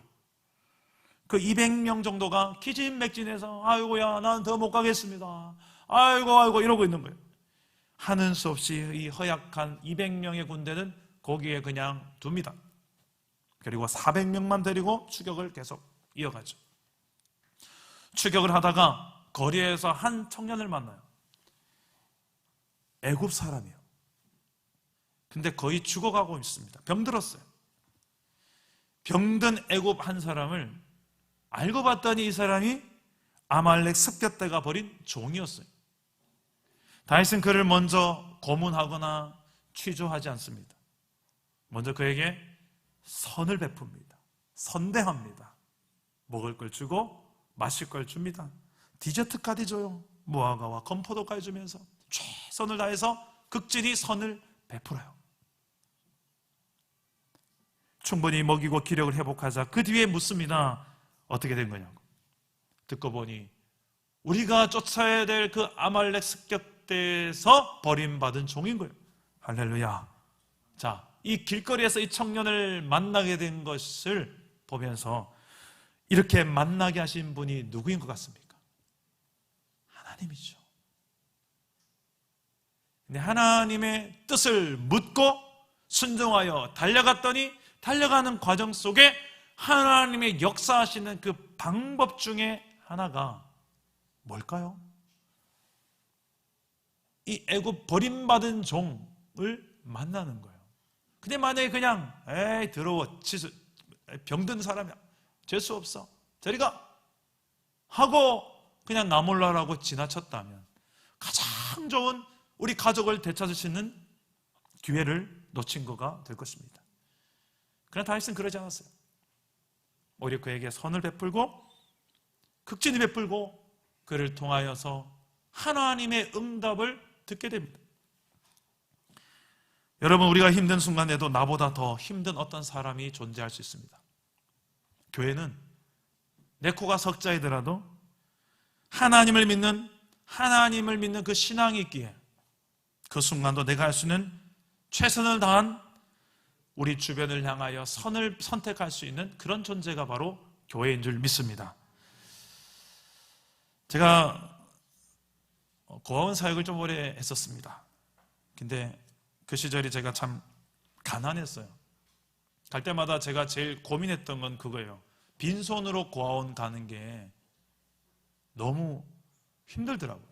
그 200명 정도가 기진맥진해서 아이고야 나는 더 못 가겠습니다. 아이고 이러고 있는 거예요. 하는 수 없이 이 허약한 200명의 군대는 거기에 그냥 둡니다. 그리고 400명만 데리고 추격을 계속 이어가죠. 추격을 하다가 거리에서 한 청년을 만나요. 애굽 사람이에요. 근데 거의 죽어가고 있습니다. 병들었어요. 병든 애굽 한 사람을 알고 봤더니 이 사람이 아말렉 습격대가 버린 종이었어요. 다윗은 그를 먼저 고문하거나 취조하지 않습니다. 먼저 그에게 선을 베풉니다. 선대합니다. 먹을 걸 주고 마실 걸 줍니다. 디저트까지 줘요. 무화과와 건포도까지 주면서 최선을 다해서 극진히 선을 베풀어요. 충분히 먹이고 기력을 회복하자 그 뒤에 묻습니다. 어떻게 된 거냐고. 듣고 보니 우리가 쫓아야 될 그 아말렉 습격대에서 버림받은 종인 거예요. 할렐루야. 자, 이 길거리에서 이 청년을 만나게 된 것을 보면서 이렇게 만나게 하신 분이 누구인 것 같습니까? 하나님이죠. 근데 하나님의 뜻을 묻고 순종하여 달려갔더니 달려가는 과정 속에 하나님의 역사하시는 그 방법 중에 하나가 뭘까요? 이 애굽 버림받은 종을 만나는 거예요. 근데 만약에 그냥 더러워 병든 사람이야 재수 없어 저리 가 하고 그냥 나 몰라라고 지나쳤다면 가장 좋은 우리 가족을 되찾을 수 있는 기회를 놓친 거가 될 것입니다. 그러나 다윗은 그러지 않았어요. 오히려 그에게 선을 베풀고 극진히 베풀고 그를 통하여서 하나님의 응답을 듣게 됩니다. 여러분, 우리가 힘든 순간에도 나보다 더 힘든 어떤 사람이 존재할 수 있습니다. 교회는 내 코가 석자이더라도 하나님을 믿는 그 신앙이 있기에 그 순간도 내가 할 수 있는 최선을 다한 우리 주변을 향하여 선을 선택할 수 있는 그런 존재가 바로 교회인 줄 믿습니다. 제가 고아원 사역을 좀 오래 했었습니다. 근데 그 시절이 제가 참 가난했어요. 갈 때마다 제가 제일 고민했던 건 그거예요. 빈손으로 고아원 가는 게 너무 힘들더라고요.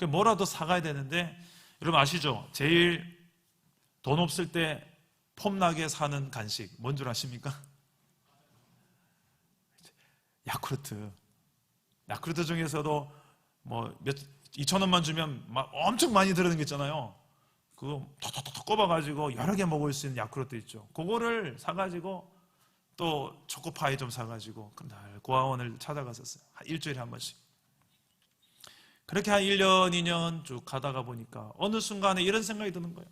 뭐라도 사가야 되는데, 여러분 아시죠? 제일 돈 없을 때 폼나게 사는 간식 뭔 줄 아십니까? 야쿠르트 중에서도 뭐 2,000원만 주면 막 엄청 많이 들어있는 게 있잖아요. 그거 톡톡톡 꼽아가지고 여러 개 먹을 수 있는 야쿠르트 있죠. 그거를 사가지고 또 초코파이 좀 사가지고 그날 고아원을 찾아갔었어요. 일주일에 한 번씩. 그렇게 한 1년, 2년 쭉 가다가 보니까 어느 순간에 이런 생각이 드는 거예요.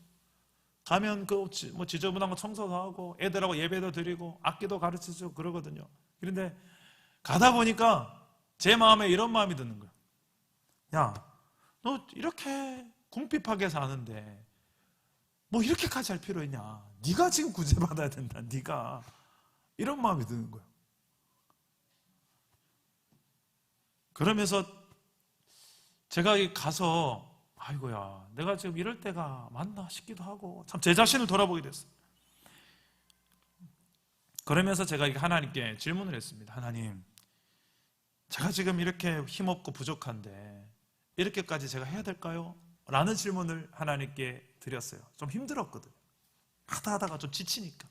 가면 뭐 지저분한 거 청소도 하고 애들하고 예배도 드리고 악기도 가르쳐주고 그러거든요. 그런데 가다 보니까 제 마음에 이런 마음이 드는 거예요. 야, 너 이렇게 궁핍하게 사는데 뭐 이렇게까지 할 필요 있냐? 네가 지금 구제받아야 된다. 네가. 이런 마음이 드는 거예요. 그러면서 제가 가서 아이고야, 내가 지금 이럴 때가 맞나 싶기도 하고 참 제 자신을 돌아보게 됐어요. 그러면서 제가 하나님께 질문을 했습니다. 하나님, 제가 지금 이렇게 힘없고 부족한데 이렇게까지 제가 해야 될까요? 라는 질문을 하나님께 드렸어요. 좀 힘들었거든요. 하다가 좀 지치니까.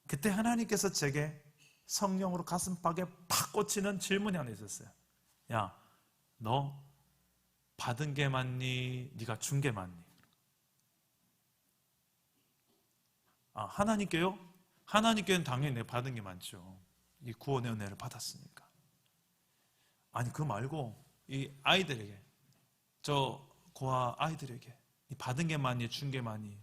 그때 하나님께서 제게 성령으로 가슴팍에 팍 꽂히는 질문이 하나 있었어요. 야, 너 받은 게 많니? 네가 준 게 많니? 하나님께요? 하나님께는 당연히 내가 받은 게 많죠. 이 구원의 은혜를 받았으니까. 아니, 그거 말고 이 아이들에게, 저 고아 아이들에게 받은 게 많니? 준 게 많니?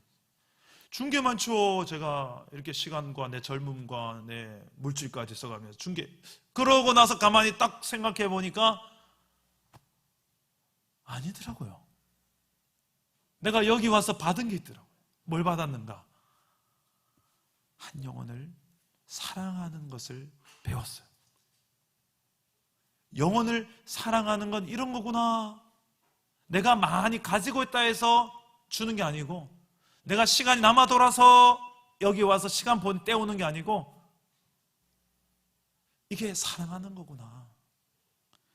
준 게 많죠. 제가 이렇게 시간과 내 젊음과 내 물질까지 써가면서 준 게. 그러고 나서 가만히 딱 생각해 보니까 아니더라고요. 내가 여기 와서 받은 게 있더라고요. 뭘 받았는가? 한 영혼을 사랑하는 것을 배웠어요. 영혼을 사랑하는 건 이런 거구나. 내가 많이 가지고 있다 해서 주는 게 아니고, 내가 시간이 남아 돌아서 여기 와서 시간 때우는 게 아니고, 이게 사랑하는 거구나.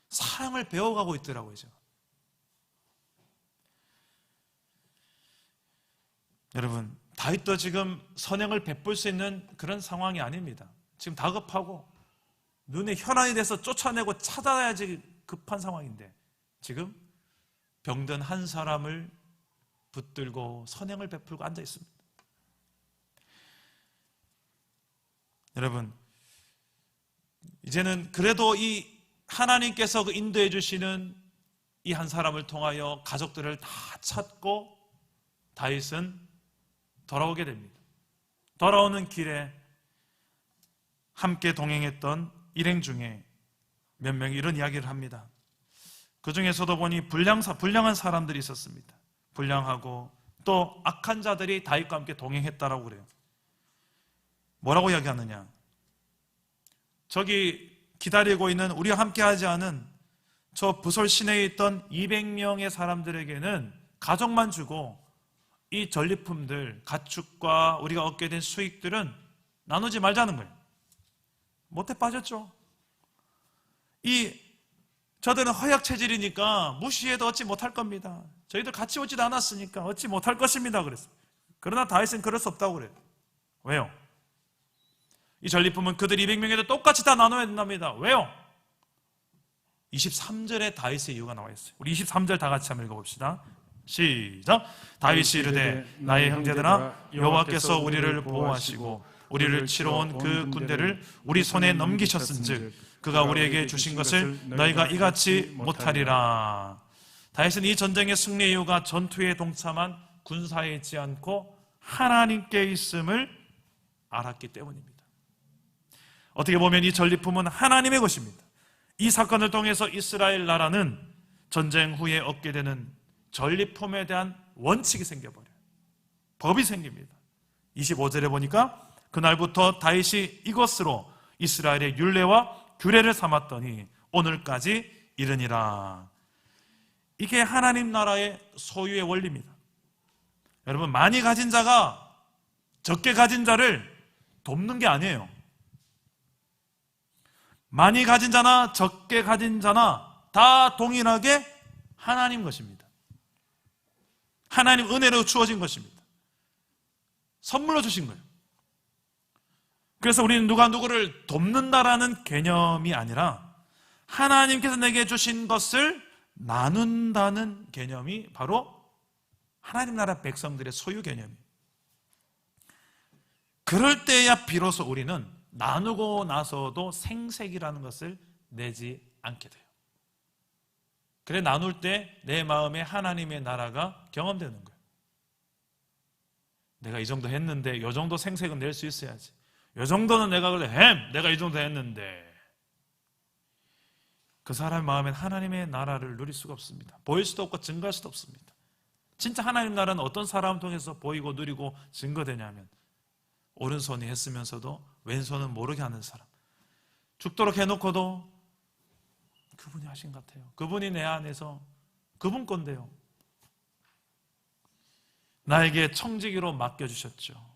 사랑을 배워가고 있더라고요, 제가. 여러분, 다윗도 지금 선행을 베풀 수 있는 그런 상황이 아닙니다. 지금 다급하고 눈에 혈안이 돼서 쫓아내고 찾아야지 급한 상황인데 지금 병든 한 사람을 붙들고 선행을 베풀고 앉아 있습니다. 여러분, 이제는 그래도 이 하나님께서 인도해 주시는 이 한 사람을 통하여 가족들을 다 찾고 다윗은 돌아오게 됩니다. 돌아오는 길에 함께 동행했던 일행 중에 몇 명이 이런 이야기를 합니다. 그 중에서도 보니 불량한 사람들이 있었습니다. 불량하고 또 악한 자들이 다윗과 함께 동행했다라고 그래요. 뭐라고 이야기하느냐? 저기 기다리고 있는 우리와 함께 하지 않은 저 부솔 시내에 있던 200명의 사람들에게는 가족만 주고 이 전리품들, 가축과 우리가 얻게 된 수익들은 나누지 말자는 거예요. 못해 빠졌죠. 저들은 허약 체질이니까 무시해도 얻지 못할 겁니다. 저희들 같이 오지도 않았으니까 얻지 못할 것입니다. 그랬어요. 그러나 다윗은 그럴 수 없다고 그래요. 왜요? 이 전리품은 그들 200명에도 똑같이 다 나눠야 된답니다. 왜요? 23절에 다윗의 이유가 나와 있어요. 우리 23절 다 같이 한번 읽어봅시다. 시작. 다윗이 이르되 나의 형제들아 여호와께서 우리를 보호하시고 우리를 치러 온 그 군대를 우리 손에 넘기셨은즉 그가 우리에게 주신 것을 너희가 이같이 못하리라. 다윗은 이 전쟁의 승리의 이유가 전투에 동참한 군사에 있지 않고 하나님께 있음을 알았기 때문입니다. 어떻게 보면 이 전리품은 하나님의 것입니다. 이 사건을 통해서 이스라엘 나라는 전쟁 후에 얻게 되는 전리품에 대한 원칙이 생겨버려요. 법이 생깁니다. 25절에 보니까 그날부터 다윗이 이것으로 이스라엘의 율례와 규례를 삼았더니 오늘까지 이르니라. 이게 하나님 나라의 소유의 원리입니다. 여러분, 많이 가진 자가 적게 가진 자를 돕는 게 아니에요. 많이 가진 자나 적게 가진 자나 다 동일하게 하나님 것입니다. 하나님 은혜로 주어진 것입니다. 선물로 주신 거예요. 그래서 우리는 누가 누구를 돕는다라는 개념이 아니라 하나님께서 내게 주신 것을 나눈다는 개념이 바로 하나님 나라 백성들의 소유 개념이에요. 그럴 때야 비로소 우리는 나누고 나서도 생색이라는 것을 내지 않게 돼요. 그래, 나눌 때 내 마음에 하나님의 나라가 경험되는 거예요. 내가 이 정도 했는데 이 정도 생색은 낼 수 있어야지. 이 정도는 내가 내가 이 정도 했는데. 그 사람 마음엔 하나님의 나라를 누릴 수가 없습니다. 보일 수도 없고 증거할 수도 없습니다. 진짜 하나님 나라는 어떤 사람 통해서 보이고 누리고 증거되냐면 오른손이 했으면서도 왼손은 모르게 하는 사람. 죽도록 해놓고도 그분이 하신 것 같아요. 그분이 내 안에서 그분 건데요. 나에게 청지기로 맡겨주셨죠.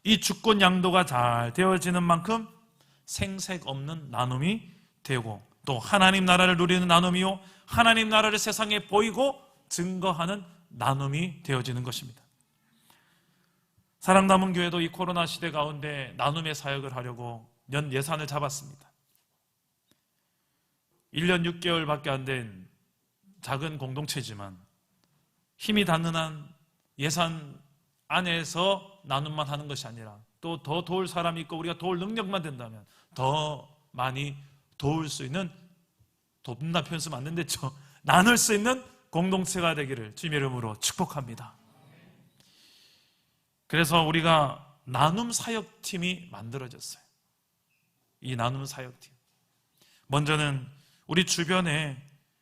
이 주권 양도가 잘 되어지는 만큼 생색 없는 나눔이 되고 또 하나님 나라를 누리는 나눔이요 하나님 나라를 세상에 보이고 증거하는 나눔이 되어지는 것입니다. 사랑남은 교회도 이 코로나 시대 가운데 나눔의 사역을 하려고 연 예산을 잡았습니다. 1년 6개월밖에 안 된 작은 공동체지만 힘이 닿는 한 예산 안에서 나눔만 하는 것이 아니라 또 더 도울 사람이 있고 우리가 도울 능력만 된다면 더 많이 도울 수 있는, 돕는다 표현 쓰면 안 된댔죠. 나눌 수 있는 공동체가 되기를 주님의 이름으로 축복합니다. 그래서 우리가 나눔 사역팀이 만들어졌어요. 이 나눔 사역팀. 먼저는 우리 주변에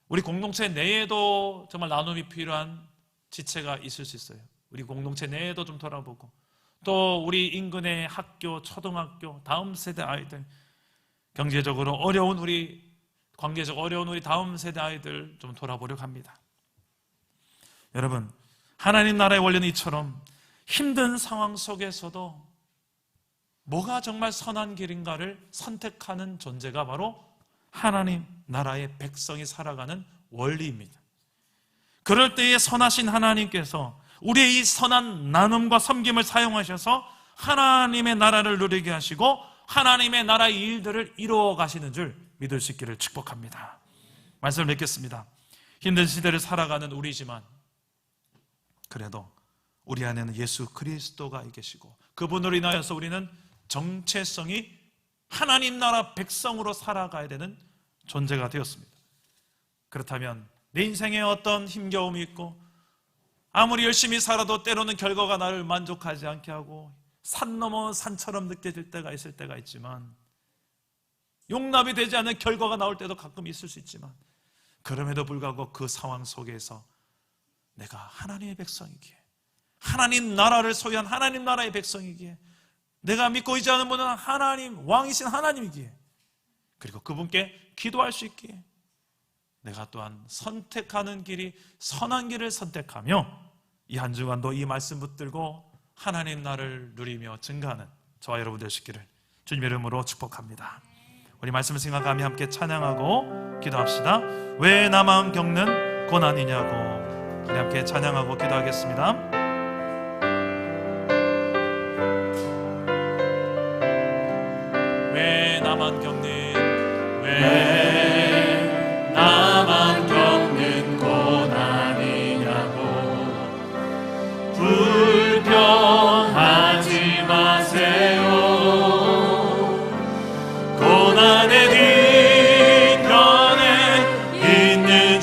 우리 공동체 내에도 정말 나눔이 필요한 지체가 있을 수 있어요. 우리 공동체 내에도 좀 돌아보고 또 우리 인근의 학교, 초등학교, 다음 세대 아이들, 경제적으로 어려운 우리, 관계적 어려운 우리 다음 세대 아이들 좀 돌아보려고 합니다. 여러분, 하나님 나라의 원리는 이처럼 힘든 상황 속에서도 뭐가 정말 선한 길인가를 선택하는 존재가 바로 하나님 나라의 백성이 살아가는 원리입니다. 그럴 때에 선하신 하나님께서 우리의 이 선한 나눔과 섬김을 사용하셔서 하나님의 나라를 누리게 하시고 하나님의 나라의 일들을 이루어 가시는 줄 믿을 수 있기를 축복합니다. 말씀을 맺겠습니다. 힘든 시대를 살아가는 우리지만 그래도 우리 안에는 예수 그리스도가 계시고 그분으로 인하여서 우리는 정체성이 하나님 나라 백성으로 살아가야 되는 존재가 되었습니다. 그렇다면 내 인생에 어떤 힘겨움이 있고 아무리 열심히 살아도 때로는 결과가 나를 만족하지 않게 하고 산 넘어 산처럼 느껴질 때가 있을 때가 있지만 용납이 되지 않는 결과가 나올 때도 가끔 있을 수 있지만 그럼에도 불구하고 그 상황 속에서 내가 하나님의 백성이기에 하나님 나라를 소유한 하나님 나라의 백성이기에 내가 믿고 의지하는 분은 하나님, 왕이신 하나님이기에 그리고 그분께 기도할 수 있기에 내가 또한 선택하는 길이 선한 길을 선택하며 이 한 주간도 이 말씀 붙들고 하나님 나라를 누리며 증거하는 저와 여러분 되시기를 주님의 이름으로 축복합니다. 우리 말씀을 생각하며 함께 찬양하고 기도합시다. 왜 나만 겪는 고난이냐고. 우리 함께 찬양하고 기도하겠습니다. 왜 나만 겪는 왜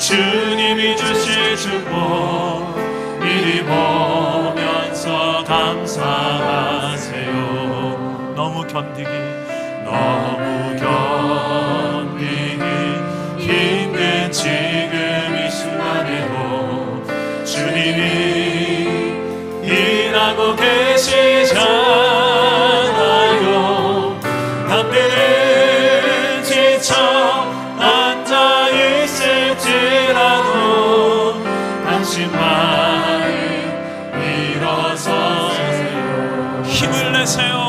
주님이 주실 축복 이리 보면서 감사하세요. 너무 견디기 힘든 지금 이 순간에도 주님이 일하고 계시잖아요. 남들은 지쳐 앉아있을지라도 당신만을 일어서세요. 힘을 내세요.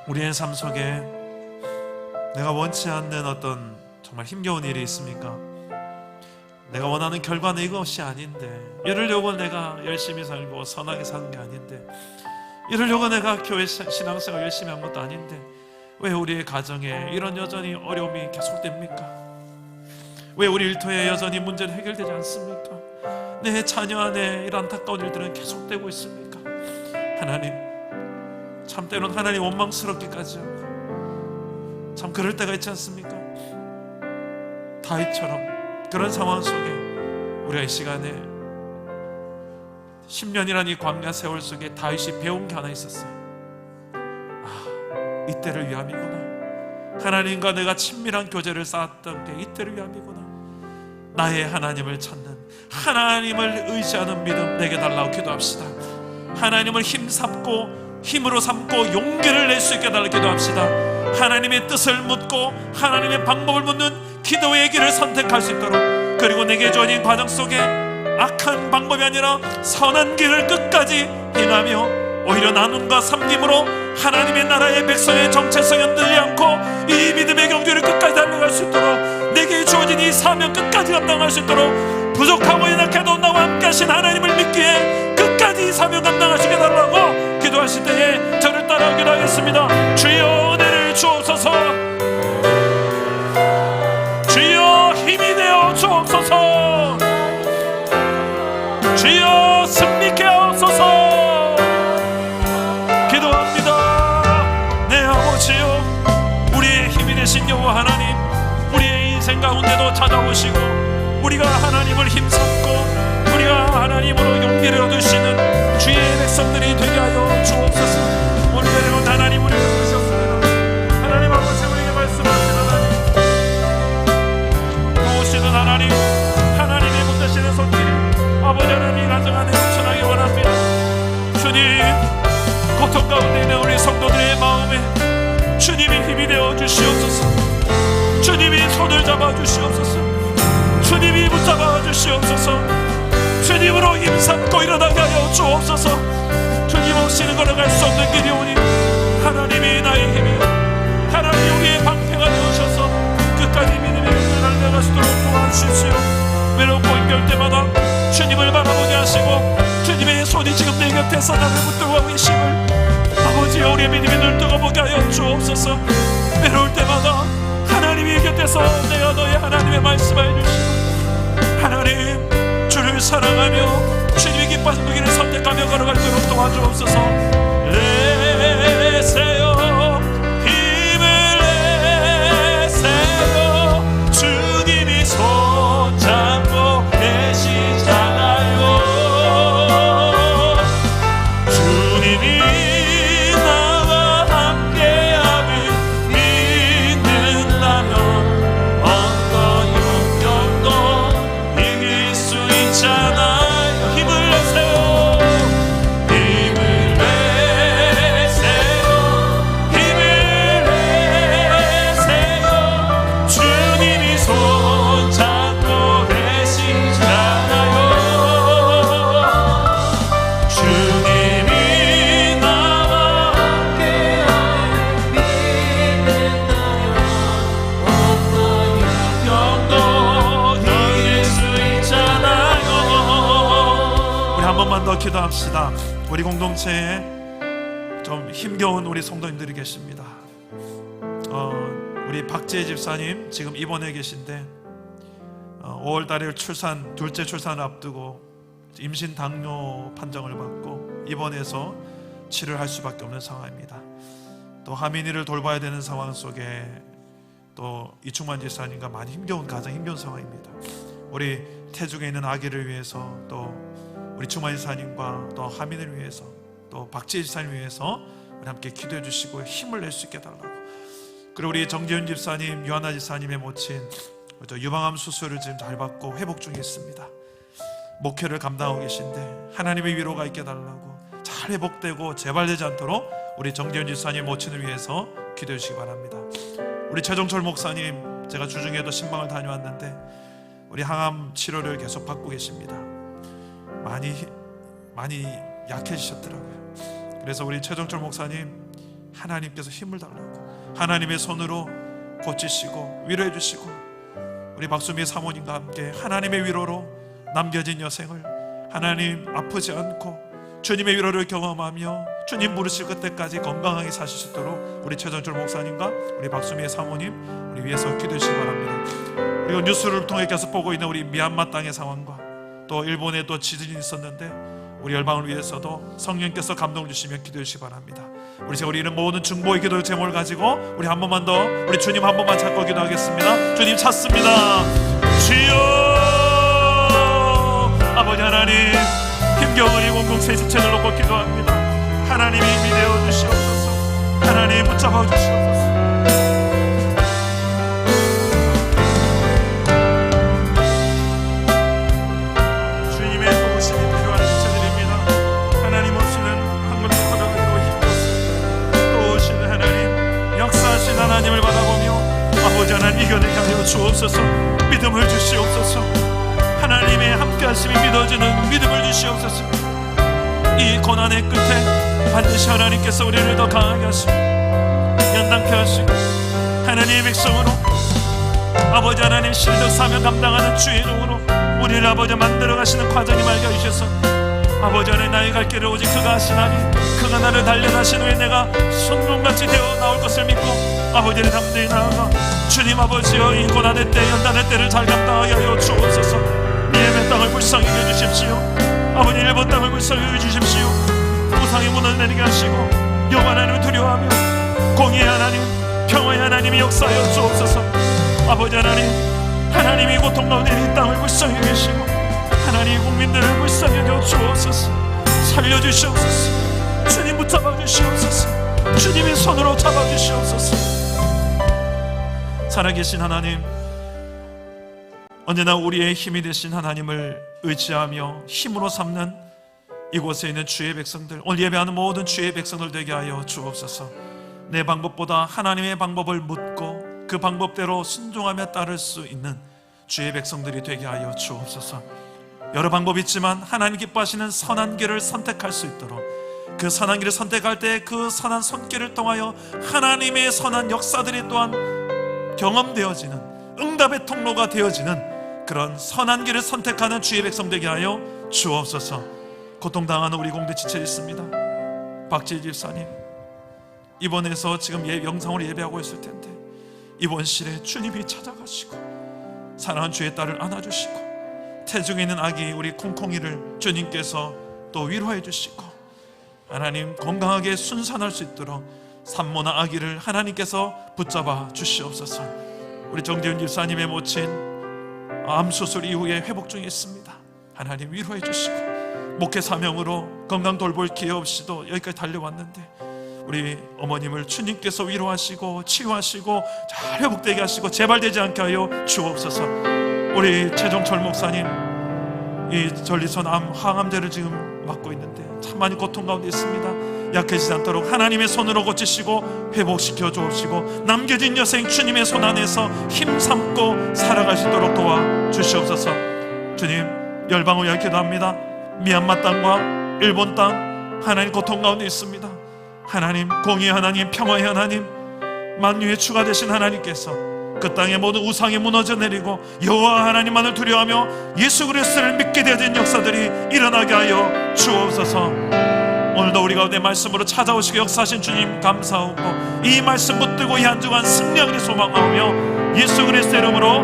우리의 삶 속에 내가 원치 않는 어떤 정말 힘겨운 일이 있습니까? 내가 원하는 결과는 이것이 아닌데, 이러려고 내가 열심히 살고 선하게 사는 게 아닌데, 이러려고 내가 교회 신앙생활 열심히 한 것도 아닌데, 왜 우리의 가정에 이런 여전히 어려움이 계속됩니까? 왜 우리 일터에 여전히 문제는 해결되지 않습니까? 내 자녀 안에 이런 안타까운 일들은 계속되고 있습니까? 하나님, 참 때론 하나님 원망스럽기까지 하고 참 그럴 때가 있지 않습니까? 다윗처럼 그런 상황 속에 우리가 이 시간에 10년이라는 이 광야 세월 속에 다윗이 배운 게 하나 있었어요. 이때를 위함이구나. 하나님과 내가 친밀한 교제를 쌓았던 게 이때를 위함이구나. 나의 하나님을 찾는, 하나님을 의지하는 믿음 내게 달라고 기도합시다. 하나님을 힘으로 삼고 용기를 낼 수 있게 달라고 기도합시다. 하나님의 뜻을 묻고 하나님의 방법을 묻는 기도의 길을 선택할 수 있도록, 그리고 내게 주어진 과정 속에 악한 방법이 아니라 선한 길을 끝까지 행하며 오히려 나눔과 섬김으로 하나님의 나라의 백성의 정체성이 흔들리지 않고 이 믿음의 경주를 끝까지 달려갈 수 있도록, 내게 주어진 이 사명 끝까지 감당할 수 있도록, 부족하고 연약해도 나와 함께 하신 하나님을 믿기에 끝까지 이 사명 감당하시게 달라고 기도하실 때에 저를 따라 기도하겠습니다. 주여 은혜를 주옵소서. 주여 힘이 되어 주옵소서. 주여 승리케 하옵소서. 기도합니다. 내 아버지여, 우리의 힘이 되신 여호와 하나님, 우리의 인생 고통 가운데도 찾아오시고 우리가 하나님을 힘삼고 우리가 하나님으로 용기를 얻으시는 주의 백성들이 되게 하여 주옵소서. 오늘은 하나님 우리를 부르셨습니다. 하나님 아버지 우리에게 말씀하시는 하나님, 도우시는 하나님, 하나님의 붙드시는 손길이 아버지 하나님 가정 안에 넘쳐나기 원합니다. 주님, 고통 가운데 있는 우리 성도들의 마음에 주님이 힘이 되어 주시옵소서. 주님이 손을 잡아 주시옵소서. 주님이 붙잡아 주시옵소서. 주님으로 힘삼고 일어나게 하여 주옵소서. 주님 없이는 걸어갈 수 없는 길이 오니 하나님이 나의 힘이요 하나님이 우리의 방패가 되어주셔서 끝까지 믿음의 길을 달려갈 수 있도록 도와주십시오. 외롭고 힘들 때마다 주님을 바라보게 하시고 주님의 손이 지금 내 곁에서 나를 붙들고 계심을 아버지 우리의 믿음의 눈을 뜨고보게 하여 주옵소서. 외로울 때마다 하나님의 곁에서 내가 너의 하나님의 말씀을 해주시고 하나님 주를 사랑하며 주님이 기뻐하신 그 길을 선택하며 걸어갈 수 있도록 도와주옵소서. 내세요 힘을 내세요 주님이 손잡고 계시잖아요. 주님이 나와 함께함을 믿는다면 어떤 역경도 이길 수 있잖아요. 힘을 내세요. 힘을 내세요. 힘을 내세요. 주님이 손잡고 계시잖아요. 주님이 나와 함께하며 믿는다면 어떤 역경도 이길 수 있잖아요. 우리 한 번만 더 기도합시다. 우리 공동체에 좀 힘겨운 우리 성도님들이 계십니다. 우리 박지혜 집사님 지금 입원해 계신데 5월 달에 둘째 출산을 앞두고 임신 당뇨 판정을 받고 입원해서 치료를 할 수밖에 없는 상황입니다. 또 하민이를 돌봐야 되는 상황 속에 또 이충만 집사님과 많이 가장 힘겨운 상황입니다. 우리 태중에 있는 아기를 위해서 또 우리 충만 집사님과 또 하민을 위해서 또 박지혜 집사님을 위해서 우리 함께 기도해 주시고 힘을 낼 수 있게 해달라고. 그리고 우리 정재윤 집사님, 유하나 집사님의 모친 유방암 수술을 지금 잘 받고 회복 중에 있습니다. 목회를 감당하고 계신데 하나님의 위로가 있게 해달라고, 잘 회복되고 재발되지 않도록 우리 정재윤 집사님 모친을 위해서 기도해 주시기 바랍니다. 우리 최종철 목사님, 제가 주중에도 신방을 다녀왔는데 우리 항암 치료를 계속 받고 계십니다. 많이 약해지셨더라고요. 그래서 우리 최종철 목사님, 하나님께서 힘을 달라고 하나님의 손으로 고치시고 위로해 주시고 우리 박수미 사모님과 함께 하나님의 위로로 남겨진 여생을 하나님 아프지 않고 주님의 위로를 경험하며 주님 부르실 그때까지 건강하게 사실 수 있도록 우리 최정철 목사님과 우리 박수미의 사모님 우리 위해서 기도해 주시기 바랍니다. 그리고 뉴스를 통해 계속 보고 있는 우리 미얀마 땅의 상황과 또 일본에 또 지진이 있었는데 우리 열방을 위해서도 성령께서 감동을 주시며 기도해 주시기 바랍니다. 우리 이런 모든 중보의 기도의 제목을 가지고 우리 한 번만 더 우리 주님 한 번만 찾고 기도하겠습니다. 주님 찾습니다. 주여, 아버지 하나님, 힘겨운 우리 공동체 집체를 놓고 기도합니다. 하나님이 힘이 되어 주시옵소서. 하나님 붙잡아 주시옵소서. 주님의 도우심이 필요한 집체들입니다. 하나님 없이는 한 걸음 걸어가기도 힘들었습니다. 도우시는 하나님, 역사하신 하나님을 바라보며 아버지 하나님 이겨내게 하여 주옵소서. 믿음을 주시옵소서. 하나님의 함께하심이 믿어지는 믿음을 주시옵소서. 이 고난의 끝에 반드시 하나님께서 우리를 더 강하게 하시고 연단케 하시고 하나님의 백성으로 아버지 하나님 신적 사명 감당하는 주의 종으로 우리를 아버지 만들어 가시는 과정이 맑게 해주셔서 아버지 하나님 나의 갈 길을 오직 그가 하시나니 그가 나를 달려가신 후에 내가 손금같이 되어 나올 것을 믿고 아버지를 담대히 나아가 주님 아버지여 이 고난의 때 연단의 때를 잘 감당하게 하여 주옵소서. 예배 땅을 불쌍히 해주십시오. 아버지 일본 땅을 불쌍히 해주십시오. 우상의 문을 내리게 하시고 여호와 하나님을 두려워하며 공의의 하나님 평화의 하나님이 역사하여 주옵소서. 아버지 하나님 하나님이 고통 가운데 이 땅을 불쌍히 계시고 하나님 국민들을 불쌍히 여겨 주옵소서. 살려주시옵소서. 주님 붙잡아 주시옵소서. 주님의 손으로 잡아 주시옵소서. 살아계신 하나님, 언제나 우리의 힘이 되신 하나님을 의지하며 힘으로 삼는 이곳에 있는 주의 백성들, 오늘 예배하는 모든 주의 백성들 되게 하여 주옵소서. 내 방법보다 하나님의 방법을 묻고 그 방법대로 순종하며 따를 수 있는 주의 백성들이 되게 하여 주옵소서. 여러 방법이 있지만 하나님 기뻐하시는 선한 길을 선택할 수 있도록, 그 선한 길을 선택할 때 그 선한 손길을 통하여 하나님의 선한 역사들이 또한 경험되어지는, 응답의 통로가 되어지는 그런 선한 길을 선택하는 주의 백성 되게 하여 주옵소서. 고통당하는 우리 공동체 지쳐 있습니다. 박지희 집사님, 입원해서 지금 영상으로 예배하고 있을 텐데 입원실에 주님이 찾아가시고 사랑하는 주의 딸을 안아주시고 태중에 있는 아기 우리 콩콩이를 주님께서 또 위로해 주시고 하나님 건강하게 순산할 수 있도록 산모나 아기를 하나님께서 붙잡아 주시옵소서. 우리 정재훈 집사님의 모친 암수술 이후에 회복 중에 있습니다. 하나님 위로해 주시고 목회 사명으로 건강 돌볼 기회 없이도 여기까지 달려왔는데 우리 어머님을 주님께서 위로하시고 치유하시고 잘 회복되게 하시고 재발되지 않게 하여 주옵소서. 우리 최종철 목사님 이 전리선 항암제를 지금 맞고 있는데 참 많이 고통 가운데 있습니다. 약해지지 않도록 하나님의 손으로 고치시고 회복시켜 주옵시고 남겨진 여생 주님의 손 안에서 힘삼고 살아가시도록 도와주시옵소서. 주님, 열방을 위하여 기도합니다. 미얀마 땅과 일본 땅 하나님 고통 가운데 있습니다. 하나님, 공의의 하나님, 평화의 하나님, 만유의 주가 되신 하나님께서 그 땅의 모든 우상이 무너져 내리고 여호와 하나님만을 두려워하며 예수 그리스도를 믿게 되어진 역사들이 일어나게 하여 주옵소서. 오늘도 우리 가운데 말씀으로 찾아오시고 역사하신 주님 감사하고 이 말씀 붙들고 이 한 주간 승리하기를 소망하며 예수 그리스도 이름으로